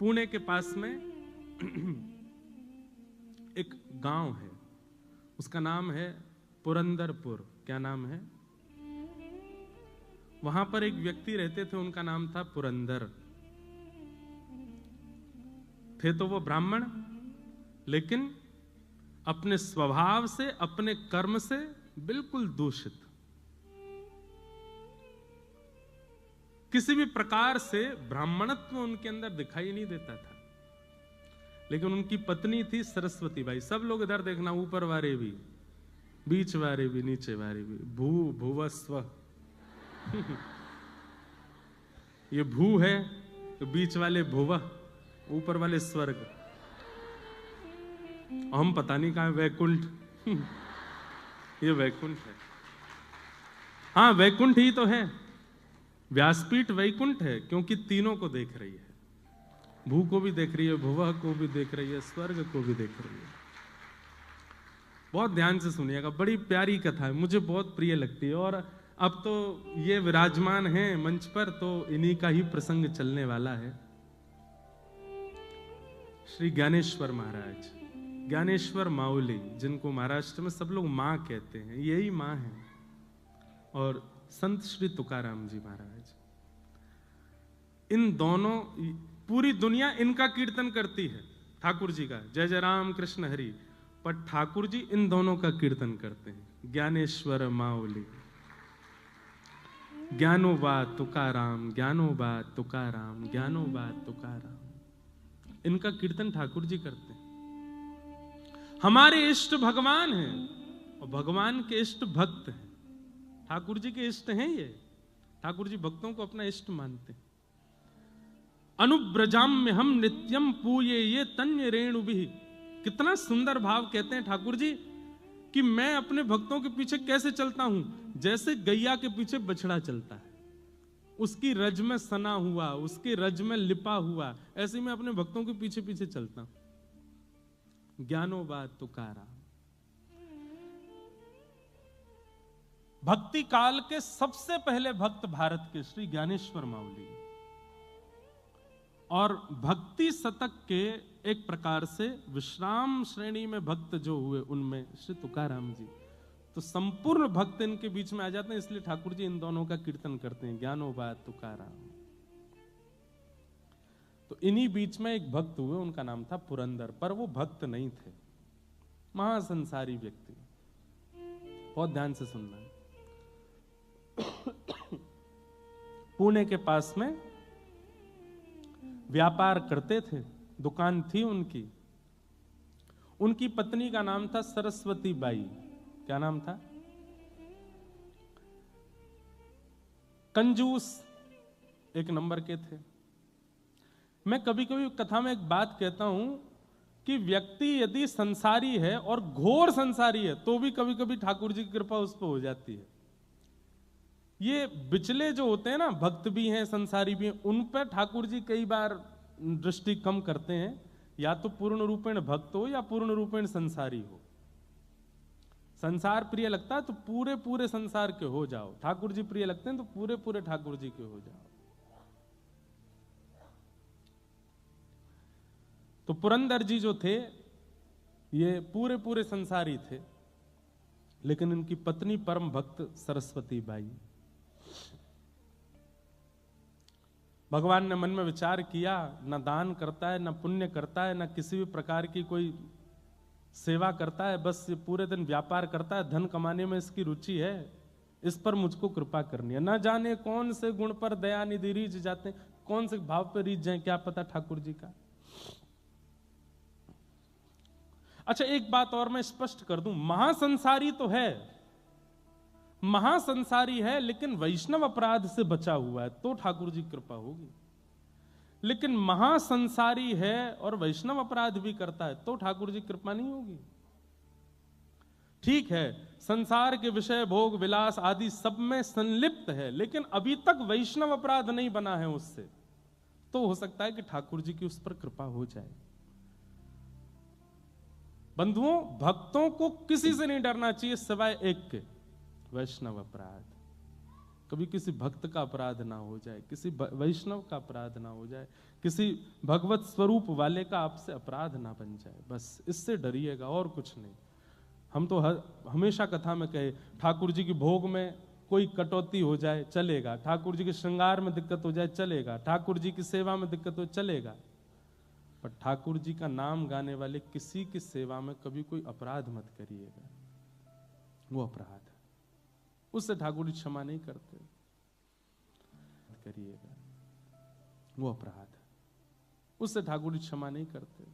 पुणे के पास में एक गांव है, उसका नाम है पुरंदरपुर। क्या नाम है? वहां पर एक व्यक्ति रहते थे, उनका नाम था पुरंदर। थे तो वो ब्राह्मण, लेकिन अपने स्वभाव से, अपने कर्म से बिल्कुल दूषित। किसी भी प्रकार से ब्राह्मणत्व उनके अंदर दिखाई नहीं देता था। लेकिन उनकी पत्नी थी सरस्वती बाई। सब लोग इधर देखना, ऊपर वाले भी, बीच वाले भी, नीचे वाले भी। भूवस्व ये भू है तो बीच वाले भुव, ऊपर वाले स्वर्ग। हम पता नहीं कहां वैकुंठ ये वैकुंठ है। हाँ, वैकुंठ ही तो है। व्यासपीठ वैकुंठ है, क्योंकि तीनों को देख रही है। भू को भी देख रही है, भुवः को भी देख रही है, स्वर्ग को भी देख रही है। बहुत ध्यान से सुनिएगा, बड़ी प्यारी कथा है, मुझे बहुत प्रिय लगती है। और अब तो ये विराजमान है मंच पर, तो इन्हीं का ही प्रसंग चलने वाला है। श्री ज्ञानेश्वर महाराज, ज्ञानेश्वर माउली, जिनको महाराष्ट्र में सब लोग मां कहते हैं, यही मां है। और संत श्री तुकाराम जी महाराज, इन दोनों, पूरी दुनिया इनका कीर्तन करती है, ठाकुर जी का, जय जय राम कृष्ण हरि। पर ठाकुर जी इन दोनों का कीर्तन करते हैं, ज्ञानेश्वर माउली। ज्ञानोबा तुकाराम, ज्ञानोबा तुकाराम, ज्ञानोबा तुकाराम, इनका कीर्तन ठाकुर जी करते हैं। हमारे इष्ट भगवान हैं और भगवान के इष्ट भक्त हैं। ठाकुर जी के इष्ट हैं ये। ठाकुर जी भक्तों को अपना इष्ट मानते हैं। अनुब्रजाम में हम नित्यम पूये ये तन्य रेणु भी। कितना सुंदर भाव कहते हैं ठाकुर जी कि मैं अपने भक्तों के पीछे कैसे चलता हूं, जैसे गैया के पीछे बछड़ा चलता है, उसकी रज में सना हुआ, उसके रज में लिपा हुआ, ऐसे मैं अपने भक्तों के पीछे पीछे चलता हूं। ज्ञानोबा तुकाराम। भक्ति काल के सबसे पहले भक्त भारत के श्री ज्ञानेश्वर माउली, और भक्ति शतक के एक प्रकार से विश्राम श्रेणी में भक्त जो हुए, उनमें श्री तुकाराम जी। तो संपूर्ण भक्त इनके बीच में आ जाते हैं, इसलिए ठाकुर जी इन दोनों का कीर्तन करते हैं, ज्ञानोबा तुकाराम। तो इन्हीं बीच में एक भक्त हुए, उनका नाम था पुरंदर। पर वो भक्त नहीं थे, महासंसारी व्यक्ति। बहुत ध्यान से सुनना। पुणे के पास में व्यापार करते थे, दुकान थी उनकी। उनकी पत्नी का नाम था सरस्वती बाई। क्या नाम था? कंजूस एक नंबर के थे। मैं कभी कभी कथा में एक बात कहता हूं कि व्यक्ति यदि संसारी है और घोर संसारी है, तो भी कभी कभी ठाकुर जी की कृपा उस पर हो जाती है। ये बिचले जो होते हैं ना, भक्त भी हैं संसारी भी हैं, उन पर ठाकुर जी कई बार दृष्टि कम करते हैं। या तो पूर्ण रूपेण भक्त हो या पूर्ण रूपेण संसारी हो। संसार प्रिय लगता है तो पूरे पूरे संसार के हो जाओ, ठाकुर जी प्रिय लगते हैं तो पूरे पूरे ठाकुर जी के हो जाओ। तो पुरंदर जी जो थे, ये पूरे पूरे संसारी थे, लेकिन इनकी पत्नी परम भक्त सरस्वती बाई। भगवान ने मन में विचार किया, न दान करता है, न पुण्य करता है, न किसी भी प्रकार की कोई सेवा करता है, बस ये पूरे दिन व्यापार करता है, धन कमाने में इसकी रुचि है, इस पर मुझको कृपा करनी है। न जाने कौन से गुण पर दया निधि रीझ जाते हैं, कौन से भाव पर रीझ जाए, क्या पता ठाकुर जी का। अच्छा, एक बात और मैं स्पष्ट कर दूं, महासंसारी तो है, महासंसारी है, लेकिन वैष्णव अपराध से बचा हुआ है, तो ठाकुर जी कृपा होगी। लेकिन महासंसारी है और वैष्णव अपराध भी करता है, तो ठाकुर जी कृपा नहीं होगी। ठीक है, संसार के विषय भोग विलास आदि सब में संलिप्त है, लेकिन अभी तक वैष्णव अपराध नहीं बना है उससे, तो हो सकता है कि ठाकुर जी की उस पर कृपा हो जाए। बंधुओं, भक्तों को किसी से नहीं डरना चाहिए सिवाय एक के, वैष्णव अपराध। कभी किसी भक्त का अपराध ना हो जाए, किसी वैष्णव का अपराध ना हो जाए, किसी भगवत स्वरूप वाले का आपसे अपराध ना बन जाए, बस इससे डरिएगा और कुछ नहीं। हम तो हमेशा कथा में कहे, ठाकुर जी की भोग में कोई कटौती हो जाए चलेगा, ठाकुर जी के श्रृंगार में दिक्कत हो जाए चलेगा, ठाकुर जी की सेवा में दिक्कत हो चलेगा, पर ठाकुर जी का नाम गाने वाले किसी की सेवा में कभी कोई अपराध मत करिएगा, वो अपराध है, उससे ठाकुर जी क्षमा नहीं करते। करिएगा, वो अपराध है, उससे ठाकुर जी क्षमा नहीं करते।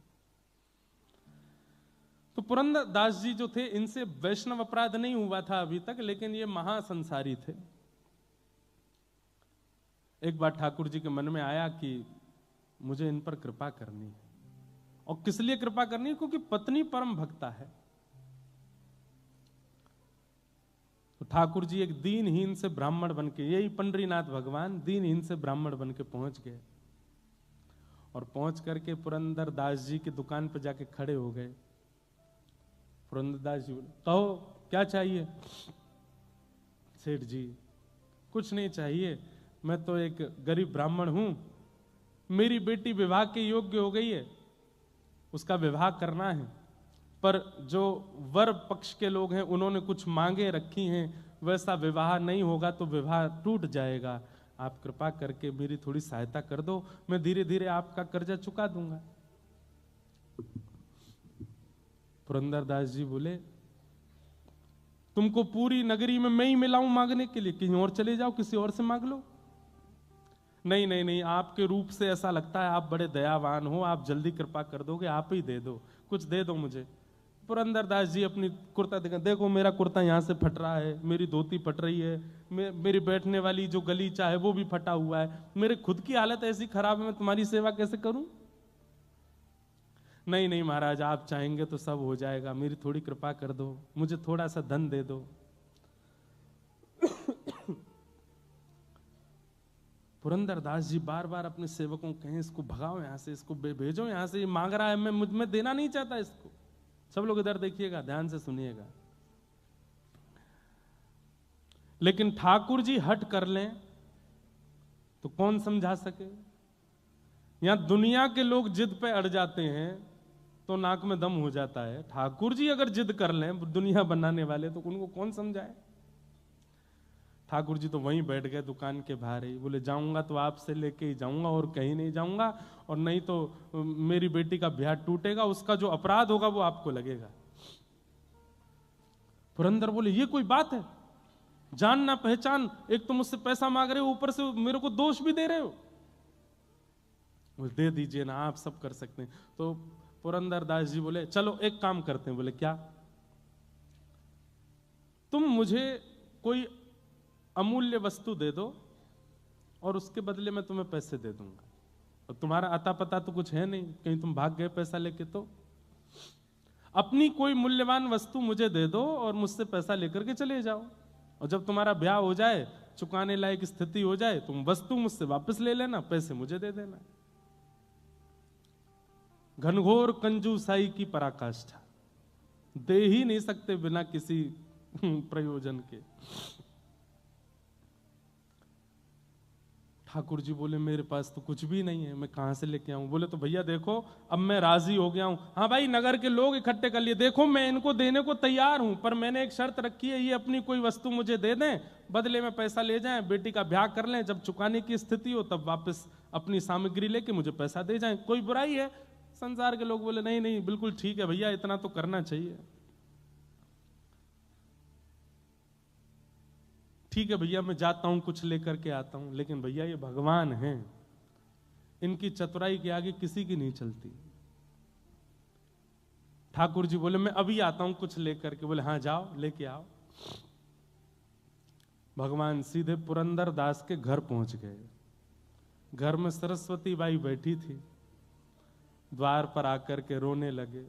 तो पुरंदर दास जी जो थे, इनसे वैष्णव अपराध नहीं हुआ था अभी तक, लेकिन ये महासंसारी थे। एक बार ठाकुर जी के मन में आया कि मुझे इन पर कृपा करनी है, और किस लिए कृपा करनी है? क्योंकि पत्नी परम भक्ता है। तो ठाकुर जी एक दीनहीन से ब्राह्मण बनके, यही पंडरीनाथ भगवान दीनहीन से ब्राह्मण बनके पहुंच गए, और पहुंच करके पुरंदर दास जी की दुकान पर जाके खड़े हो गए। पुरंदर दास जी बोले, कहो क्या चाहिए? सेठ जी, कुछ नहीं चाहिए, मैं तो एक गरीब ब्राह्मण हूं, मेरी बेटी विवाह के योग्य हो गई है, उसका विवाह करना है, पर जो वर पक्ष के लोग हैं उन्होंने कुछ मांगे रखी हैं, वैसा विवाह नहीं होगा तो विवाह टूट जाएगा, आप कृपा करके मेरी थोड़ी सहायता कर दो, मैं धीरे धीरे आपका कर्जा चुका दूंगा। पुरंदरदास जी बोले, तुमको पूरी नगरी में मैं ही मिलाऊं मांगने के लिए, कहीं और चले जाओ, किसी और से मांग लो। नहीं नहीं नहीं, आपके रूप से ऐसा लगता है आप बड़े दयावान हो, आप जल्दी कृपा कर दोगे, आप ही दे दो, कुछ दे दो मुझे। पुरंदरदास जी अपनी कुर्ता देखा, देखो मेरा कुर्ता यहाँ से फट रहा है, मेरी धोती फट रही है, मेरी बैठने वाली जो गलीचा है वो भी फटा हुआ है, मेरे खुद की हालत ऐसी खराब है, मैं तुम्हारी सेवा कैसे करूं? नहीं नहीं महाराज, आप चाहेंगे तो सब हो जाएगा, मेरी थोड़ी कृपा कर दो, मुझे थोड़ा सा धन दे दो। पुरंदरदास जी बार बार अपने सेवकों को कहें, इसको भगाओ यहां से, इसको भेजो यहां से, ये मांग रहा है, मैं मुझ में देना नहीं चाहता इसको। सब लोग इधर देखिएगा, ध्यान से सुनिएगा। लेकिन ठाकुर जी हट कर लें तो कौन समझा सके? यहां दुनिया के लोग जिद पे अड़ जाते हैं तो नाक में दम हो जाता है, ठाकुर जी अगर जिद कर लें, दुनिया बनाने वाले, तो उनको कौन समझाए? ठाकुर जी तो वहीं बैठ गए दुकान के बाहर ही, बोले जाऊंगा तो आपसे लेके ही जाऊंगा और कहीं नहीं जाऊंगा, और नहीं तो मेरी बेटी का ब्याह टूटेगा, उसका जो अपराध होगा वो आपको लगेगा। पुरंदर बोले, ये कोई बात है? जान ना पहचान, एक तो मुझसे पैसा मांग रहे हो, ऊपर से मेरे को दोष भी दे रहे हो। बोले दे दीजिए ना, आप सब कर सकते हैं। तो पुरंदर दास जी बोले, चलो एक काम करते हैं। बोले क्या? तुम मुझे कोई अमूल्य वस्तु दे दो और उसके बदले में तुम्हें पैसे दे दूंगा, और तुम्हारा अता पता तो कुछ है नहीं, कहीं तुम भाग गए पैसा लेके, तो अपनी कोई मूल्यवान वस्तु मुझे दे दो और मुझसे पैसा लेकर के चले जाओ, और जब तुम्हारा ब्याह हो जाए, चुकाने लायक स्थिति हो जाए, तुम वस्तु मुझसे वापस ले लेना, पैसे मुझे दे देना। घनघोर कंजूसाई की पराकाष्ठा, दे ही नहीं सकते बिना किसी प्रयोजन के। ठाकुर जी बोले, मेरे पास तो कुछ भी नहीं है, मैं कहां से लेके आऊं? बोले तो भैया देखो, अब मैं राजी हो गया हूं। हाँ भाई, नगर के लोग इकट्ठे कर लिए, देखो मैं इनको देने को तैयार हूं, पर मैंने एक शर्त रखी है, ये अपनी कोई वस्तु मुझे दे दें, बदले में पैसा ले जाएं, बेटी का ब्याह कर लें, जब चुकाने की स्थिति हो तब वापस अपनी सामग्री लेके मुझे पैसा दे जाएं, कोई बुराई है? संसार के लोग बोले, नहीं नहीं बिल्कुल ठीक है भैया, इतना तो करना चाहिए। ठीक है भैया, मैं जाता हूं, कुछ लेकर के आता हूं, लेकिन भैया ये भगवान हैं, इनकी चतुराई के आगे किसी की नहीं चलती। ठाकुर जी बोले, मैं अभी आता हूं कुछ लेकर के। बोले हाँ जाओ, लेके आओ। भगवान सीधे पुरंदर दास के घर पहुंच गए। घर में सरस्वती बाई बैठी थी, द्वार पर आकर के रोने लगे,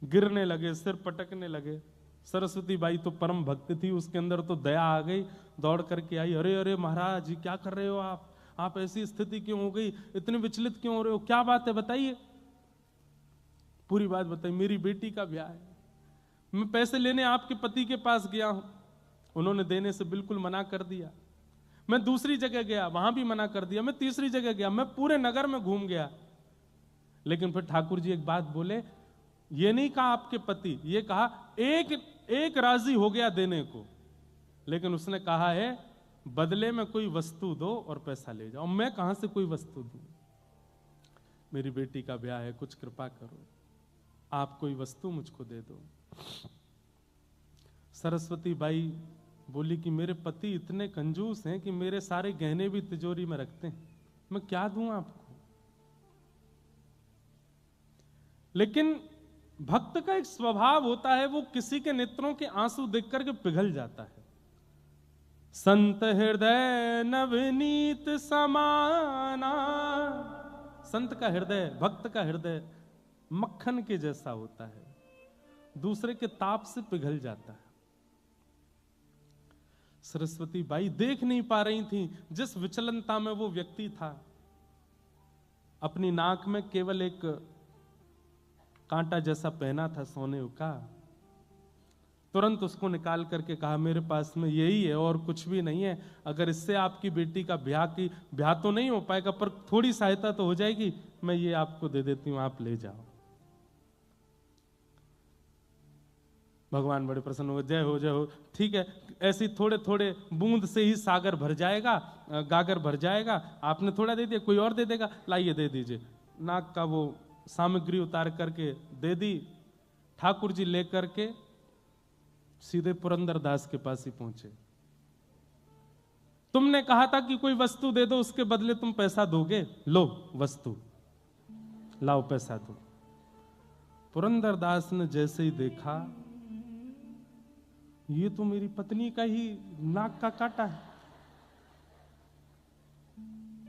गिरने लगे, सिर पटकने लगे। सरस्वती बाई तो परम भक्त थी, उसके अंदर तो दया आ गई, दौड़ करके आई, अरे अरे महाराज जी क्या कर रहे हो आप ऐसी स्थिति क्यों हो गई, इतने विचलित क्यों हो रहे हो, क्या बात है बताइए। पूरी बात बताइए। मेरी बेटी का ब्याह है, मैं पैसे लेने आपके पति के पास गया हूं, उन्होंने देने से बिल्कुल मना कर दिया, मैं दूसरी जगह गया, वहां भी मना कर दिया। मैं तीसरी जगह गया, मैं पूरे नगर में घूम गया। लेकिन फिर ठाकुर जी एक बात बोले, ये नहीं कहा आपके पति, ये कहा एक एक राजी हो गया देने को, लेकिन उसने कहा है बदले में कोई वस्तु दो और पैसा ले जाओ। मैं कहां से कोई वस्तु दूं? मेरी बेटी का ब्याह है, कुछ कृपा करो, आप कोई वस्तु मुझको दे दो। सरस्वती बाई बोली कि मेरे पति इतने कंजूस हैं कि मेरे सारे गहने भी तिजोरी में रखते हैं, मैं क्या दूं आपको? लेकिन भक्त का एक स्वभाव होता है, वो किसी के नेत्रों के आंसू देख करके पिघल जाता है। संत हृदय नवनीत समाना, संत का हृदय, भक्त का हृदय मक्खन के जैसा होता है, दूसरे के ताप से पिघल जाता है। सरस्वती बाई देख नहीं पा रही थी जिस विचलनता में वो व्यक्ति था। अपनी नाक में केवल एक कांटा जैसा पहना था सोने का, तुरंत उसको निकाल करके कहा मेरे पास में यही है और कुछ भी नहीं है, अगर इससे आपकी बेटी का ब्याह तो नहीं हो पाएगा पर थोड़ी सहायता तो हो जाएगी, मैं ये आपको दे देती हूं, आप ले जाओ। भगवान बड़े प्रसन्न हो गए, जय हो जय हो, ठीक है, ऐसी थोड़े थोड़े बूंद से ही सागर भर जाएगा, गागर भर जाएगा, आपने थोड़ा दे दिया, कोई और दे देगा, लाइए दे दीजिए। नाक का वो सामग्री उतार करके दे दी। ठाकुर जी लेकर के सीधे पुरंदरदास के पास ही पहुंचे। तुमने कहा था कि कोई वस्तु दे दो, उसके बदले तुम पैसा दोगे, लो वस्तु, लाओ पैसा दो। पुरंदरदास ने जैसे ही देखा, ये तो मेरी पत्नी का ही नाक का कांटा है,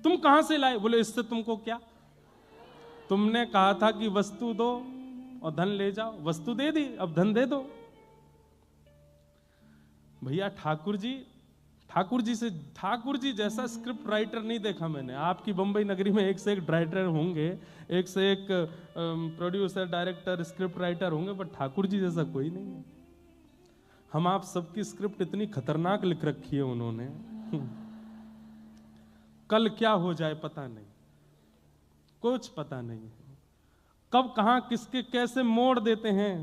तुम कहां से लाए? बोले इससे तुमको क्या, तुमने कहा था कि वस्तु दो और धन ले जाओ, वस्तु दे दी, अब धन दे दो। भैया ठाकुर जी जैसा स्क्रिप्ट राइटर नहीं देखा मैंने। आपकी बंबई नगरी में एक से एक राइटर होंगे, एक से एक प्रोड्यूसर, डायरेक्टर, स्क्रिप्ट राइटर होंगे, पर ठाकुर जी जैसा कोई नहीं है। हम आप सबकी स्क्रिप्ट इतनी खतरनाक लिख रखी है उन्होंने, कल क्या हो जाए पता नहीं, कुछ पता नहीं है, कब कहां किसके कैसे मोड़ देते हैं।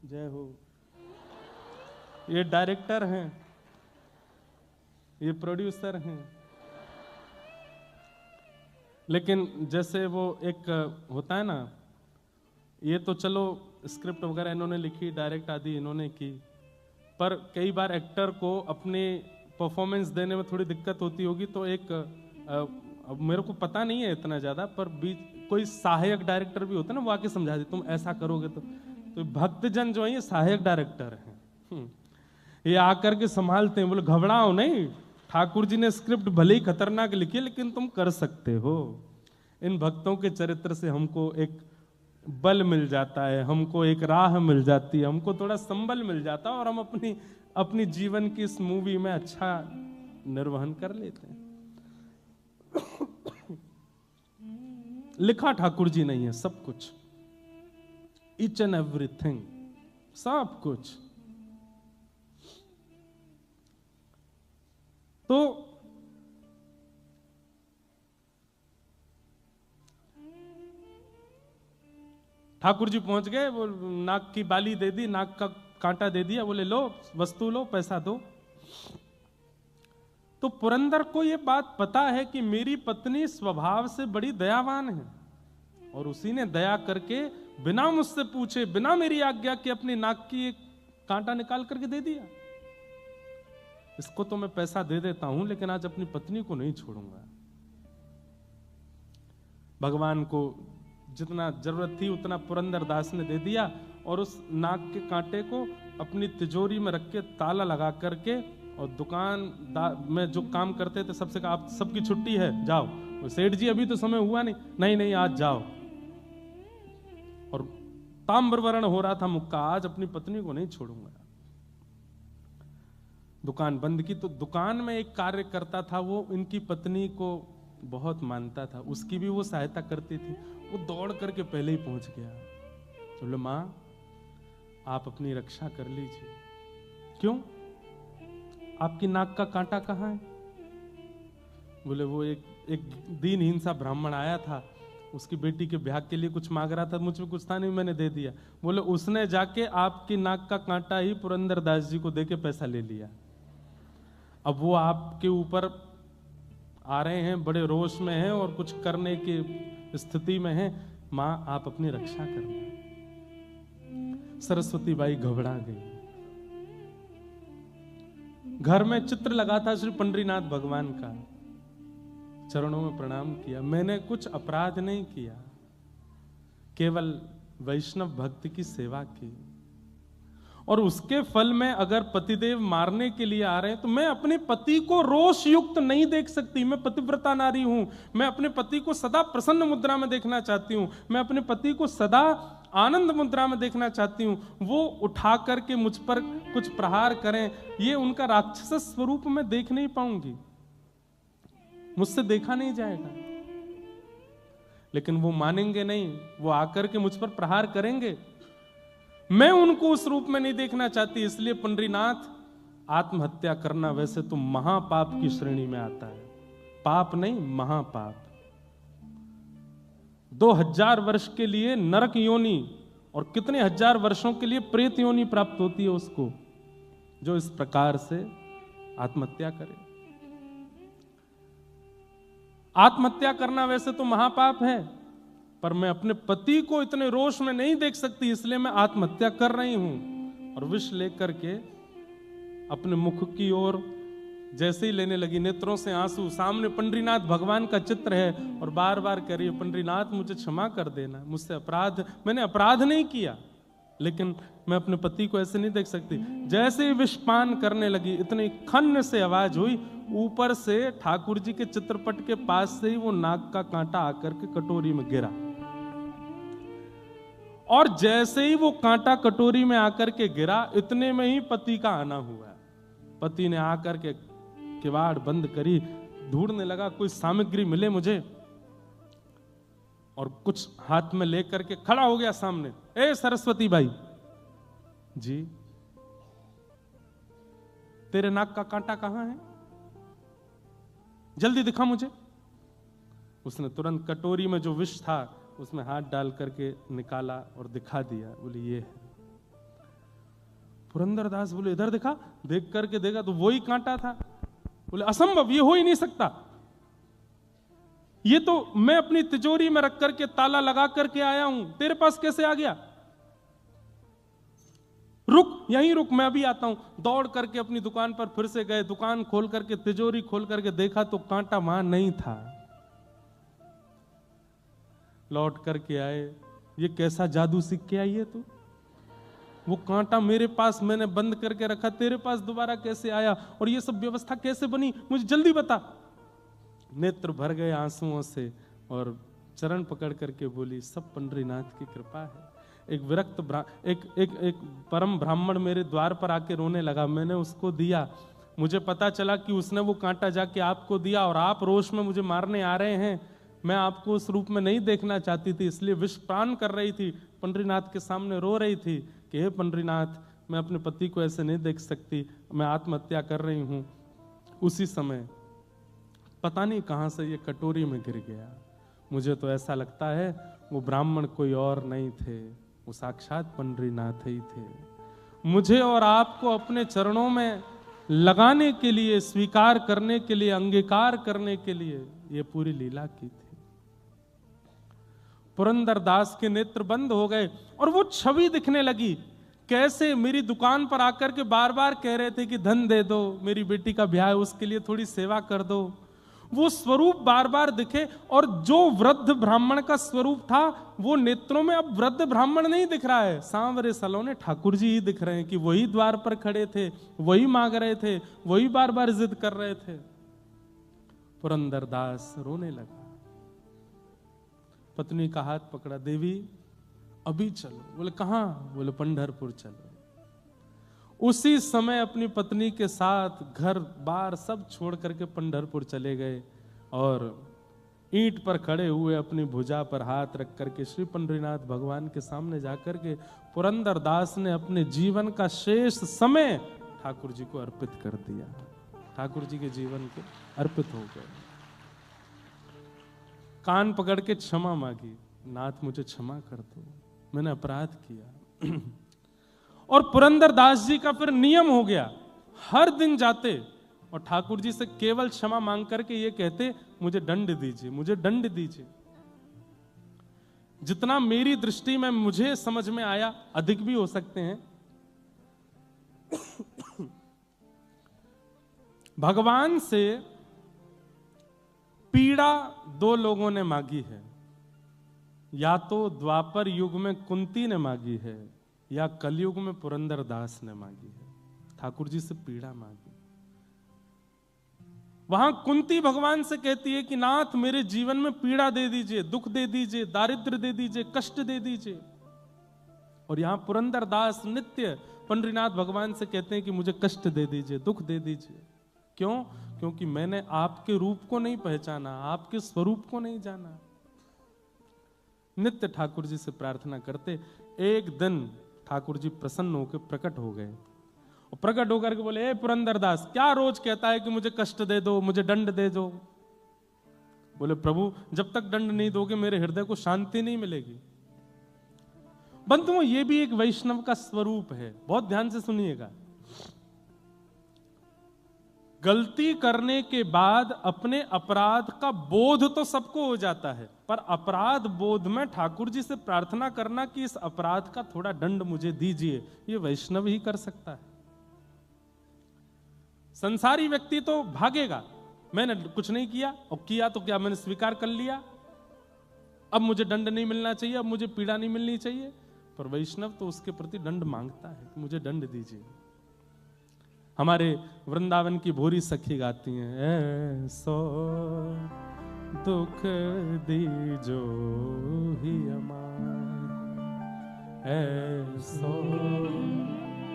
जय हो। ये डायरेक्टर हैं, ये प्रोड्यूसर हैं, लेकिन जैसे वो एक होता है ना, ये तो चलो स्क्रिप्ट वगैरह इन्होंने लिखी, डायरेक्ट आदि इन्होंने की, पर कई बार एक्टर को अपने परफॉर्मेंस देने में थोड़ी दिक्कत होती होगी, तो एक अब मेरे को पता नहीं है इतना ज्यादा, पर बीच कोई सहायक डायरेक्टर भी होता है ना, वो आके समझा दे तुम ऐसा करोगे तो भक्तजन जो है ये सहायक डायरेक्टर हैं, ये आकर के संभालते हैं। बोले घबराओ नहीं, ठाकुर जी ने स्क्रिप्ट भले ही खतरनाक लिखी है लेकिन तुम कर सकते हो। इन भक्तों के चरित्र से हमको एक बल मिल जाता है, हमको एक राह मिल जाती है, हमको थोड़ा संबल मिल जाता है और हम अपनी जीवन की इस मूवी में अच्छा निर्वहन कर लेते हैं। लिखा ठाकुर जी नहीं है सब कुछ, ईच एंड एवरीथिंग, सब कुछ। तो ठाकुर जी पहुंच गए, वो नाक की बाली दे दी, नाक का कांटा दे दिया, बोले लो वस्तु लो, पैसा दो। तो पुरंदर को यह बात पता है कि मेरी पत्नी स्वभाव से बड़ी दयावान है, और उसी ने दया करके बिना मुझसे पूछे, बिना मेरी आज्ञा के अपनी नाक की एक कांटा निकाल करके दे दिया। इसको तो मैं पैसा दे देता हूं, लेकिन आज अपनी पत्नी को नहीं छोड़ूंगा। भगवान को जितना जरूरत थी उतना पुरंदरदास ने दे दिया, और उस नाक के कांटे को अपनी तिजोरी में रख के ताला लगा करके, और दुकान में जो काम करते थे सबसे कहा आप सबकी छुट्टी है, जाओ। सेठ जी अभी तो समय हुआ नहीं, नहीं आज जाओ। और ताम्रवर्ण हो रहा था मुक्का, आज अपनी पत्नी को नहीं छोड़ूंगा। दुकान बंद की। तो दुकान में एक कार्य करता था, वो इनकी पत्नी को बहुत मानता था, उसकी भी वो सहायता करती थी। वो दौड़ करके पहले ही पहुंच गया, बोले मां आप अपनी रक्षा कर लीजिए। क्यों? आपकी नाक का कांटा कहाँ है? बोले वो एक दीनहीन सा ब्राह्मण आया था, उसकी बेटी के ब्याह के लिए कुछ मांग रहा था, मुझ में कुछ था नहीं, मैंने दे दिया। बोले उसने जाके आपकी नाक का कांटा ही पुरंदरदास जी को देके पैसा ले लिया। अब वो आपके ऊपर आ रहे हैं, बड़े रोष में हैं और कुछ करने की स्थिति में हैं। मां आप अपनी रक्षा करना। सरस्वती बाई घबरा गई। घर में चित्र लगा था श्री पंडरीनाथ भगवान का, चरणों में प्रणाम किया। मैंने कुछ अपराध नहीं किया, केवल वैष्णव भक्ति की सेवा की, और उसके फल में अगर पतिदेव मारने के लिए आ रहे हैं तो मैं अपने पति को रोष युक्त नहीं देख सकती। मैं पतिव्रता नारी हूं, मैं अपने पति को सदा प्रसन्न मुद्रा में देखना चाहती हूं, मैं अपने पति को सदा आनंद मुद्रा में देखना चाहती हूं। वो उठा करके मुझ पर कुछ प्रहार करें, ये उनका राक्षस स्वरूप मैं देख नहीं पाऊंगी, मुझसे देखा नहीं जाएगा। लेकिन वो मानेंगे नहीं, वो आकर के मुझ पर प्रहार करेंगे, मैं उनको उस रूप में नहीं देखना चाहती। इसलिए पंडरीनाथ, आत्महत्या करना वैसे तो महापाप की श्रेणी में आता है, पाप नहीं महापाप। 2000 वर्ष के लिए नरक योनि और कितने हजार वर्षों के लिए प्रेत योनि प्राप्त होती है उसको, जो इस प्रकार से आत्महत्या करे। आत्महत्या करना वैसे तो महापाप है, पर मैं अपने पति को इतने रोष में नहीं देख सकती, इसलिए मैं आत्महत्या कर रही हूं। और विष लेकर के अपने मुख की ओर जैसे ही लेने लगी, नेत्रों से आंसू, सामने पंडरीनाथ भगवान का चित्र है, और बार बार कह रही है, पंडरीनाथ मुझे क्षमा कर देना, मुझसे अपराध, मैंने अपराध नहीं किया, लेकिन मैं अपने पति को ऐसे नहीं देख सकती। जैसे ही विषपान करने लगी, इतनी खन्न से आवाज हुई, ऊपर से ठाकुर जी के चित्रपट के पास से ही वो नाक का कांटा आकर के कटोरी में गिरा, और जैसे ही वो कांटा कटोरी में आकर के गिरा, इतने में ही पति का आना हुआ। पति ने आकर के किवाड़ बंद करी, ढूंढने लगा कोई सामग्री मिले मुझे, और कुछ हाथ में लेकर के खड़ा हो गया सामने। ए सरस्वती बाई जी, तेरे नाक का कांटा कहां है, जल्दी दिखा मुझे। उसने तुरंत कटोरी में जो विष था उसमें हाथ डाल करके निकाला और दिखा दिया। बोले ये है। पुरंदरदास बोले इधर दिखा, देख करके देखा तो वही कांटा था। बोले असंभव, ये हो ही नहीं सकता, ये तो मैं अपनी तिजोरी में रख करके ताला लगा करके आया हूं, तेरे पास कैसे आ गया? रुक, यहीं रुक, मैं अभी आता हूं। दौड़ करके अपनी दुकान पर फिर से गए, दुकान खोल करके तिजोरी खोल करके देखा तो कांटा वहां नहीं था। लौट करके आए, ये कैसा जादू सीख के आई है तू? वो कांटा मेरे पास मैंने बंद करके रखा, तेरे पास दोबारा कैसे आया, और ये सब व्यवस्था कैसे बनी, मुझे जल्दी बता। नेत्र भर गए आंसुओं से और चरण पकड़ करके बोली, सब पंडरीनाथ की कृपा है। एक विरक्त एक परम ब्राह्मण मेरे द्वार पर आके रोने लगा, मैंने उसको दिया, मुझे पता चला कि उसने वो कांटा जाके आपको दिया, और आप रोष में मुझे मारने आ रहे हैं। मैं आपको उस रूप में नहीं देखना चाहती थी, इसलिए विषपान कर रही थी, पंडरीनाथ के सामने रो रही थी कि हे पंडरीनाथ, मैं अपने पति को ऐसे नहीं देख सकती, मैं आत्महत्या कर रही हूं। उसी समय पता नहीं कहां से ये कटोरी में गिर गया। मुझे तो ऐसा लगता है वो ब्राह्मण कोई और नहीं थे, वो साक्षात पंडरीनाथ ही थे। मुझे और आपको अपने चरणों में लगाने के लिए, स्वीकार करने के लिए, अंगीकार करने के लिए ये पूरी लीला की थी। पुरंदरदास के नेत्र बंद हो गए और वो छवि दिखने लगी, कैसे मेरी दुकान पर आकर के बार बार कह रहे थे कि धन दे दो, मेरी बेटी का ब्याह है उसके लिए थोड़ी सेवा कर दो। वो स्वरूप बार बार दिखे, और जो वृद्ध ब्राह्मण का स्वरूप था वो नेत्रों में अब वृद्ध ब्राह्मण नहीं दिख रहा है, सांवरे सलोने ठाकुर जी ही दिख रहे हैं कि वही द्वार पर खड़े थे, वही मांग रहे थे, वही बार बार जिद कर रहे थे। पुरंदरदास रोने लगा, पत्नी का हाथ पकड़ा, देवी अभी चलो। बोले कहां? बोले पंढरपुर चलो। उसी समय अपनी पत्नी के साथ घर बार सब छोड़ करके पंढरपुर चले गए, और ईंट पर खड़े हुए अपनी भुजा पर हाथ रख करके श्री पंडरीनाथ भगवान के सामने जाकर के पुरंदरदास ने अपने जीवन का शेष समय ठाकुर जी को अर्पित कर दिया, ठाकुर जी के जीवन के अर्पित हो गए। कान पकड़ के क्षमा मांगी, नाथ मुझे क्षमा कर दो, मैंने अपराध किया। और पुरंदरदास जी का फिर नियम हो गया, हर दिन जाते और ठाकुर जी से केवल क्षमा मांग करके ये कहते, मुझे दंड दीजिए, मुझे दंड दीजिए। जितना मेरी दृष्टि में मुझे समझ में आया, अधिक भी हो सकते हैं। भगवान से पीड़ा दो लोगों ने मांगी है, या तो द्वापर युग में कुंती ने मांगी है, या कलयुग में पुरंदरदास ने मांगी है। ठाकुर जी से पीड़ा मांगी। वहां कुंती भगवान से कहती है कि नाथ मेरे जीवन में पीड़ा दे दीजिए, दुख दे दीजिए, दारिद्र्य दे दीजिए, कष्ट दे दीजिए। और यहां पुरंदरदास नित्य पंडरीनाथ भगवान से कहते हैं कि मुझे कष्ट दे दीजिए, दुख दे दीजिए। क्यों? क्योंकि मैंने आपके रूप को नहीं पहचाना, आपके स्वरूप को नहीं जाना। नित्य ठाकुर जी से प्रार्थना करते। एक दिन ठाकुर जी प्रसन्न होकर प्रकट हो गए और प्रकट होकर के बोले, ए पुरंदरदास, क्या रोज कहता है कि मुझे कष्ट दे दो, मुझे दंड दे दो। बोले, प्रभु जब तक दंड नहीं दोगे मेरे हृदय को शांति नहीं मिलेगी। बंधुओं, ये भी एक वैष्णव का स्वरूप है, बहुत ध्यान से सुनिएगा। गलती करने के बाद अपने अपराध का बोध तो सबको हो जाता है, पर अपराध बोध में ठाकुर जी से प्रार्थना करना कि इस अपराध का थोड़ा दंड मुझे दीजिए, ये वैष्णव ही कर सकता है। संसारी व्यक्ति तो भागेगा, मैंने कुछ नहीं किया, और किया तो क्या, मैंने स्वीकार कर लिया, अब मुझे दंड नहीं मिलना चाहिए, अब मुझे पीड़ा नहीं मिलनी चाहिए। पर वैष्णव तो उसके प्रति दंड मांगता है, मुझे दंड दीजिए। हमारे वृंदावन की भोरी सखी गाती हैं, ऐसो दुख दीजो ही अमार, ऐसो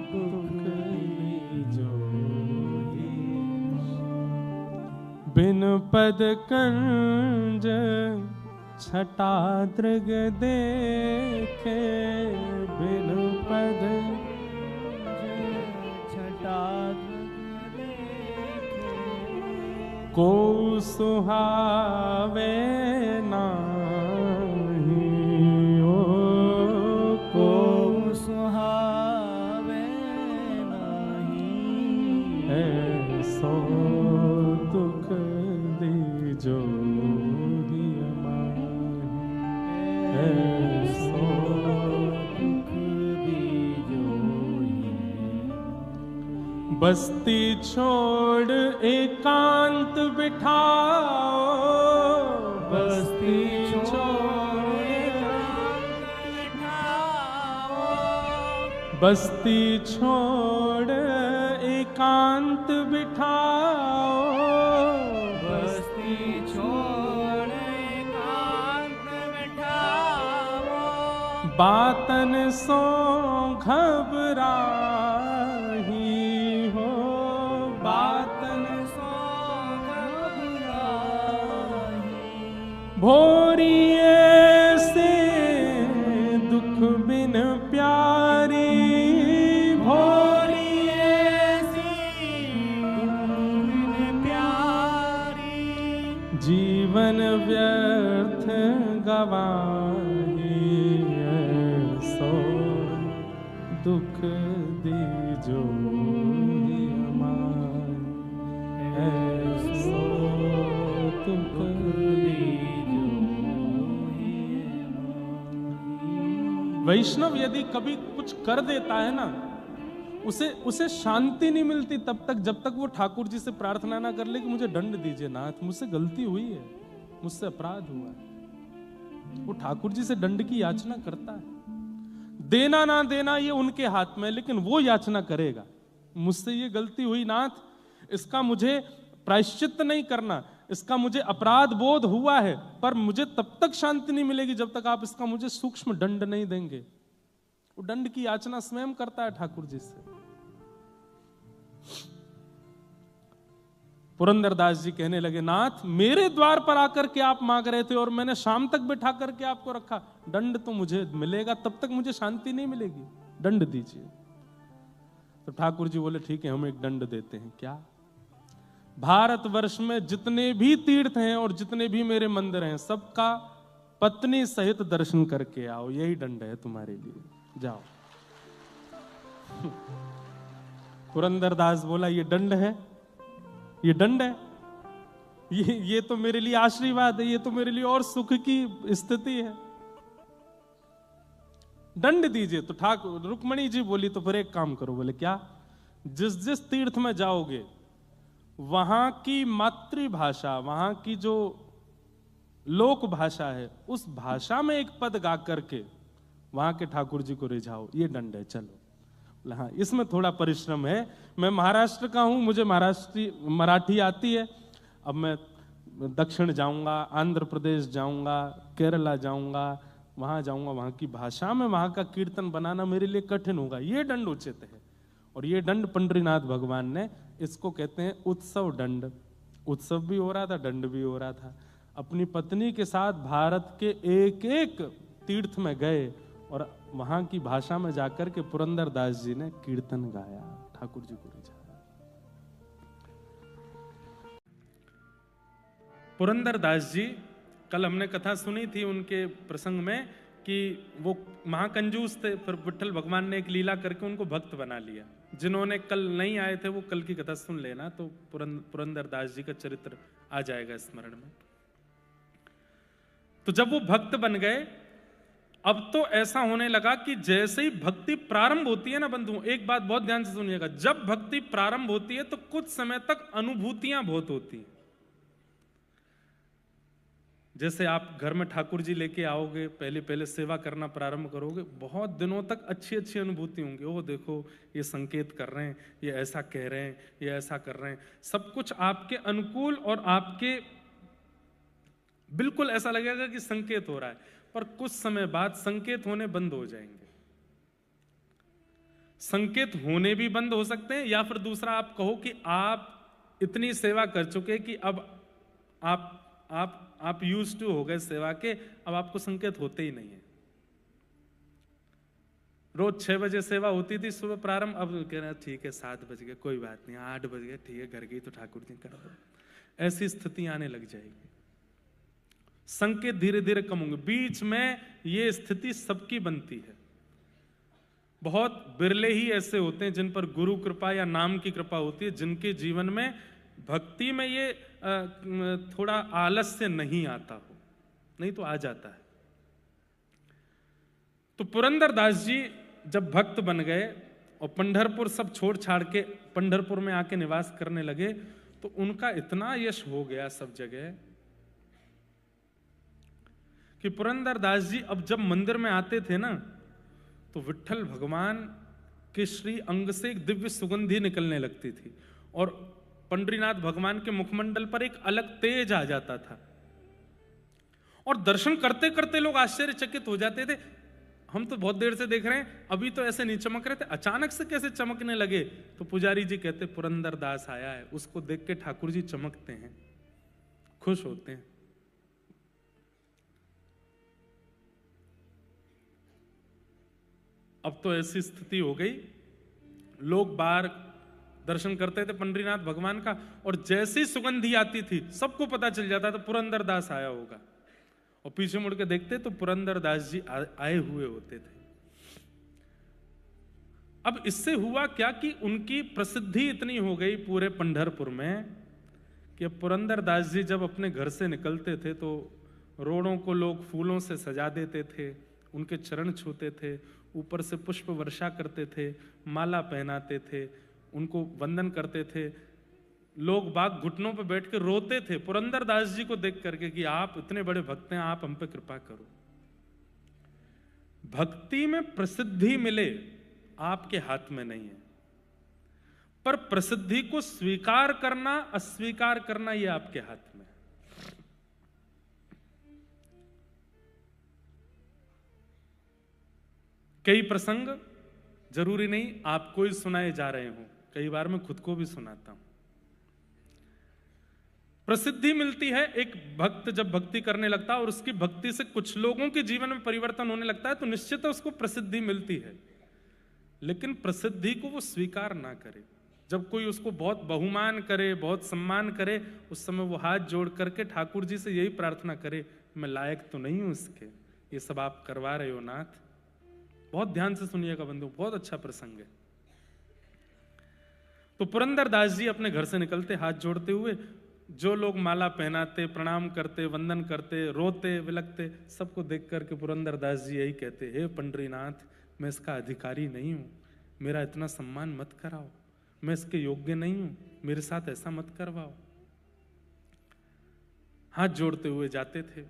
दुख दीजो ही, बिन पद कंज छटा दृग देखे, बिन पद को सुहावे नाही, ओ को सुहावे नाही, ऐसो दुख दीजो ही अमार, ऐसो दुख दीजो ही। बस्ती छोड़ एकांत बिठाओ, बस्ती छोड़ एकांत बिठाओ, बस्ती छोड़ एकांत बिठाओ, बस्ती छोड़ एकांत बिठाओ, बातन सो घबराही हो, बातन सो घबराही, भोरी ऐसे दुख बिन प्यारी, भोरी ऐसी दुख बिन प्यारी, जीवन व्यर्थ गवाही, ऐसो दुख दीजो ही अमार, ऐसो दुख दीजो ही अमार। वैष्णव यदि कभी कुछ कर देता है ना, उसे शांति नहीं मिलती तब तक जब तक वो ठाकुर जी से प्रार्थना ना कर ले कि मुझे दंड दीजिए नाथ, मुझसे गलती हुई है, मुझसे अपराध हुआ है। वो ठाकुर जी से दंड की याचना करता है। देना ना देना ये उनके हाथ में, लेकिन वो याचना करेगा, मुझसे ये गलती हुई नाथ, इसका मुझे प्रायश्चित नहीं करना, इसका मुझे अपराध बोध हुआ है, पर मुझे तब तक शांति नहीं मिलेगी जब तक आप इसका मुझे सूक्ष्म दंड नहीं देंगे। वो दंड की याचना स्वयं करता है ठाकुर जी से। पुरंदरदास जी कहने लगे, नाथ मेरे द्वार पर आकर के आप मांग रहे थे और मैंने शाम तक बिठा करके आपको रखा, दंड तो मुझे मिलेगा, तब तक मुझे शांति नहीं मिलेगी, दंड दीजिए। तो ठाकुर जी बोले ठीक है, हम एक दंड देते हैं। क्या? भारतवर्ष में जितने भी तीर्थ हैं और जितने भी मेरे मंदिर हैं, सबका पत्नी सहित दर्शन करके आओ, यही दंड है तुम्हारे लिए, जाओ। पुरंदरदास बोला ये दंड है, ये दंड है, ये तो मेरे लिए आशीर्वाद है, ये तो मेरे लिए और सुख की स्थिति है, दंड दीजिए। तो ठाकुर रुक्मणी जी बोली तो फिर एक काम करो। बोले क्या? जिस जिस तीर्थ में जाओगे वहां की मातृभाषा, वहां की जो लोक भाषा है, उस भाषा में एक पद गा करके वहां के ठाकुर जी को रिझाओ, ये दंड है। चलो। हाँ, इसमें थोड़ा परिश्रम है, मैं महाराष्ट्र का हूं, मुझे मराठी आती है। अब मैं दक्षिण जाऊंगा, आंध्र प्रदेश जाऊंगा, केरला जाऊंगा, वहां जाऊंगा, वहां की भाषा में वहां का कीर्तन बनाना मेरे लिए कठिन होगा, ये दंड उचित है। और ये दंड पंडरीनाथ भगवान ने, इसको कहते हैं उत्सव दंड। उत्सव भी हो रहा था, दंड भी हो रहा था। अपनी पत्नी के साथ भारत के एक एक तीर्थ में गए और वहां की भाषा में जाकर के पुरंदरदास जी ने कीर्तन गाया, ठाकुर जी को रिझाया। पुरंदरदास जी, कल हमने कथा सुनी थी उनके प्रसंग में कि वो महाकंजूस थे, फिर विठ्ठल भगवान ने एक लीला करके उनको भक्त बना लिया। जिन्होंने कल नहीं आए थे वो कल की कथा सुन लेना, तो पुरंदरदास जी का चरित्र आ जाएगा स्मरण में। तो जब वो भक्त बन गए, अब तो ऐसा होने लगा कि जैसे ही भक्ति प्रारंभ होती है ना बंधुओं, एक बात बहुत ध्यान से सुनिएगा, जब भक्ति प्रारंभ होती है तो कुछ समय तक अनुभूतियां बहुत होती हैं। जैसे आप घर में ठाकुर जी लेके आओगे, पहले पहले सेवा करना प्रारंभ करोगे, बहुत दिनों तक अच्छी अच्छी अनुभूति होंगी। ओ देखो, ये संकेत कर रहे हैं, ये ऐसा कह रहे हैं, ये ऐसा कर रहे हैं, सब कुछ आपके अनुकूल और आपके बिल्कुल ऐसा लगेगा कि संकेत हो रहा है। पर कुछ समय बाद संकेत होने बंद हो जाएंगे। संकेत होने भी बंद हो सकते हैं, या फिर दूसरा आप कहो कि आप इतनी सेवा कर चुके कि अब आप यूज्ड टू हो गए सेवा के, अब आपको संकेत होते ही नहीं है। रोज 6 बजे सेवा होती थी सुबह प्रारंभ, अब कह रहे ठीक है 7 बज गए, कोई बात नहीं, 8 बज गए, ठीक है घर गई तो ठाकुर जी कर दो। ऐसी स्थिति आने लग जाएगी, संकेत धीरे धीरे कम होंगे। बीच में ये स्थिति सबकी बनती है। बहुत बिरले ही ऐसे होते हैं जिन पर गुरु कृपा या नाम की कृपा होती है, जिनके जीवन में भक्ति में ये थोड़ा आलस्य नहीं आता हो, नहीं तो आ जाता है। तो पुरंदरदास जी जब भक्त बन गए और पंढरपुर सब छोड़ छाड़ के पंढरपुर में आके निवास करने लगे, तो उनका इतना यश हो गया सब जगह कि पुरंदरदास जी अब जब मंदिर में आते थे ना, तो विठ्ठल भगवान के श्री अंग से एक दिव्य सुगंधी निकलने लगती थी और पंडरीनाथ भगवान के मुखमंडल पर एक अलग तेज आ जाता था। और दर्शन करते करते लोग आश्चर्यचकित हो जाते थे, हम तो बहुत देर से देख रहे हैं, अभी तो ऐसे नहीं चमक रहे थे, अचानक से कैसे चमकने लगे। तो पुजारी जी कहते पुरंदरदास आया है। उसको देख के ठाकुर जी चमकते हैं, खुश होते हैं। अब तो ऐसी स्थिति हो गई, लोग बाहर दर्शन करते थे पंडरीनाथ भगवान का, और जैसी सुगंधी आती थी सबको पता चल जाता था पुरंदरदास आया होगा। और पीछे मुड़ के देखते तो पुरंदरदास जी आए हुए होते थे। अब इससे हुआ क्या कि उनकी प्रसिद्धि इतनी हो गई पूरे पंढरपुर में कि अब पुरंदरदास जी जब अपने घर से निकलते थे तो रोड़ों को लोग फूलों से सजा देते थे, उनके चरण छूते थे, ऊपर से पुष्प वर्षा करते थे, माला पहनाते थे, उनको वंदन करते थे। लोग बाग घुटनों पर बैठ के रोते थे पुरंदरदास जी को देख करके कि आप इतने बड़े भक्त हैं, आप हम पे कृपा करो। भक्ति में प्रसिद्धि मिले आपके हाथ में नहीं है, पर प्रसिद्धि को स्वीकार करना अस्वीकार करना यह आपके हाथ में है। कई प्रसंग जरूरी नहीं आपको ही सुनाए जा रहे हो, कई बार मैं खुद को भी सुनाता हूं। प्रसिद्धि मिलती है, एक भक्त जब भक्ति करने लगता है और उसकी भक्ति से कुछ लोगों के जीवन में परिवर्तन होने लगता है, तो निश्चित है उसको प्रसिद्धि मिलती है। लेकिन प्रसिद्धि को वो स्वीकार ना करे। जब कोई उसको बहुत बहुमान करे, बहुत सम्मान करे, उस समय वो हाथ जोड़ करके ठाकुर जी से यही प्रार्थना करे, मैं लायक तो नहीं हूं इसके, ये सब आप करवा रहे हो नाथ। बहुत ध्यान से सुनिएगा बंधु, बहुत अच्छा प्रसंग है। तो पुरंदर दास जी अपने घर से निकलते हाथ जोड़ते हुए, जो लोग माला पहनाते, प्रणाम करते, वंदन करते, रोते विलकते, सबको देख करके पुरंदर दास जी यही कहते, हे पंडरीनाथ, मैं इसका अधिकारी नहीं हूं, मेरा इतना सम्मान मत कराओ, मैं इसके योग्य नहीं हूं, मेरे साथ ऐसा मत करवाओ। हाथ जोड़ते हुए जाते थे।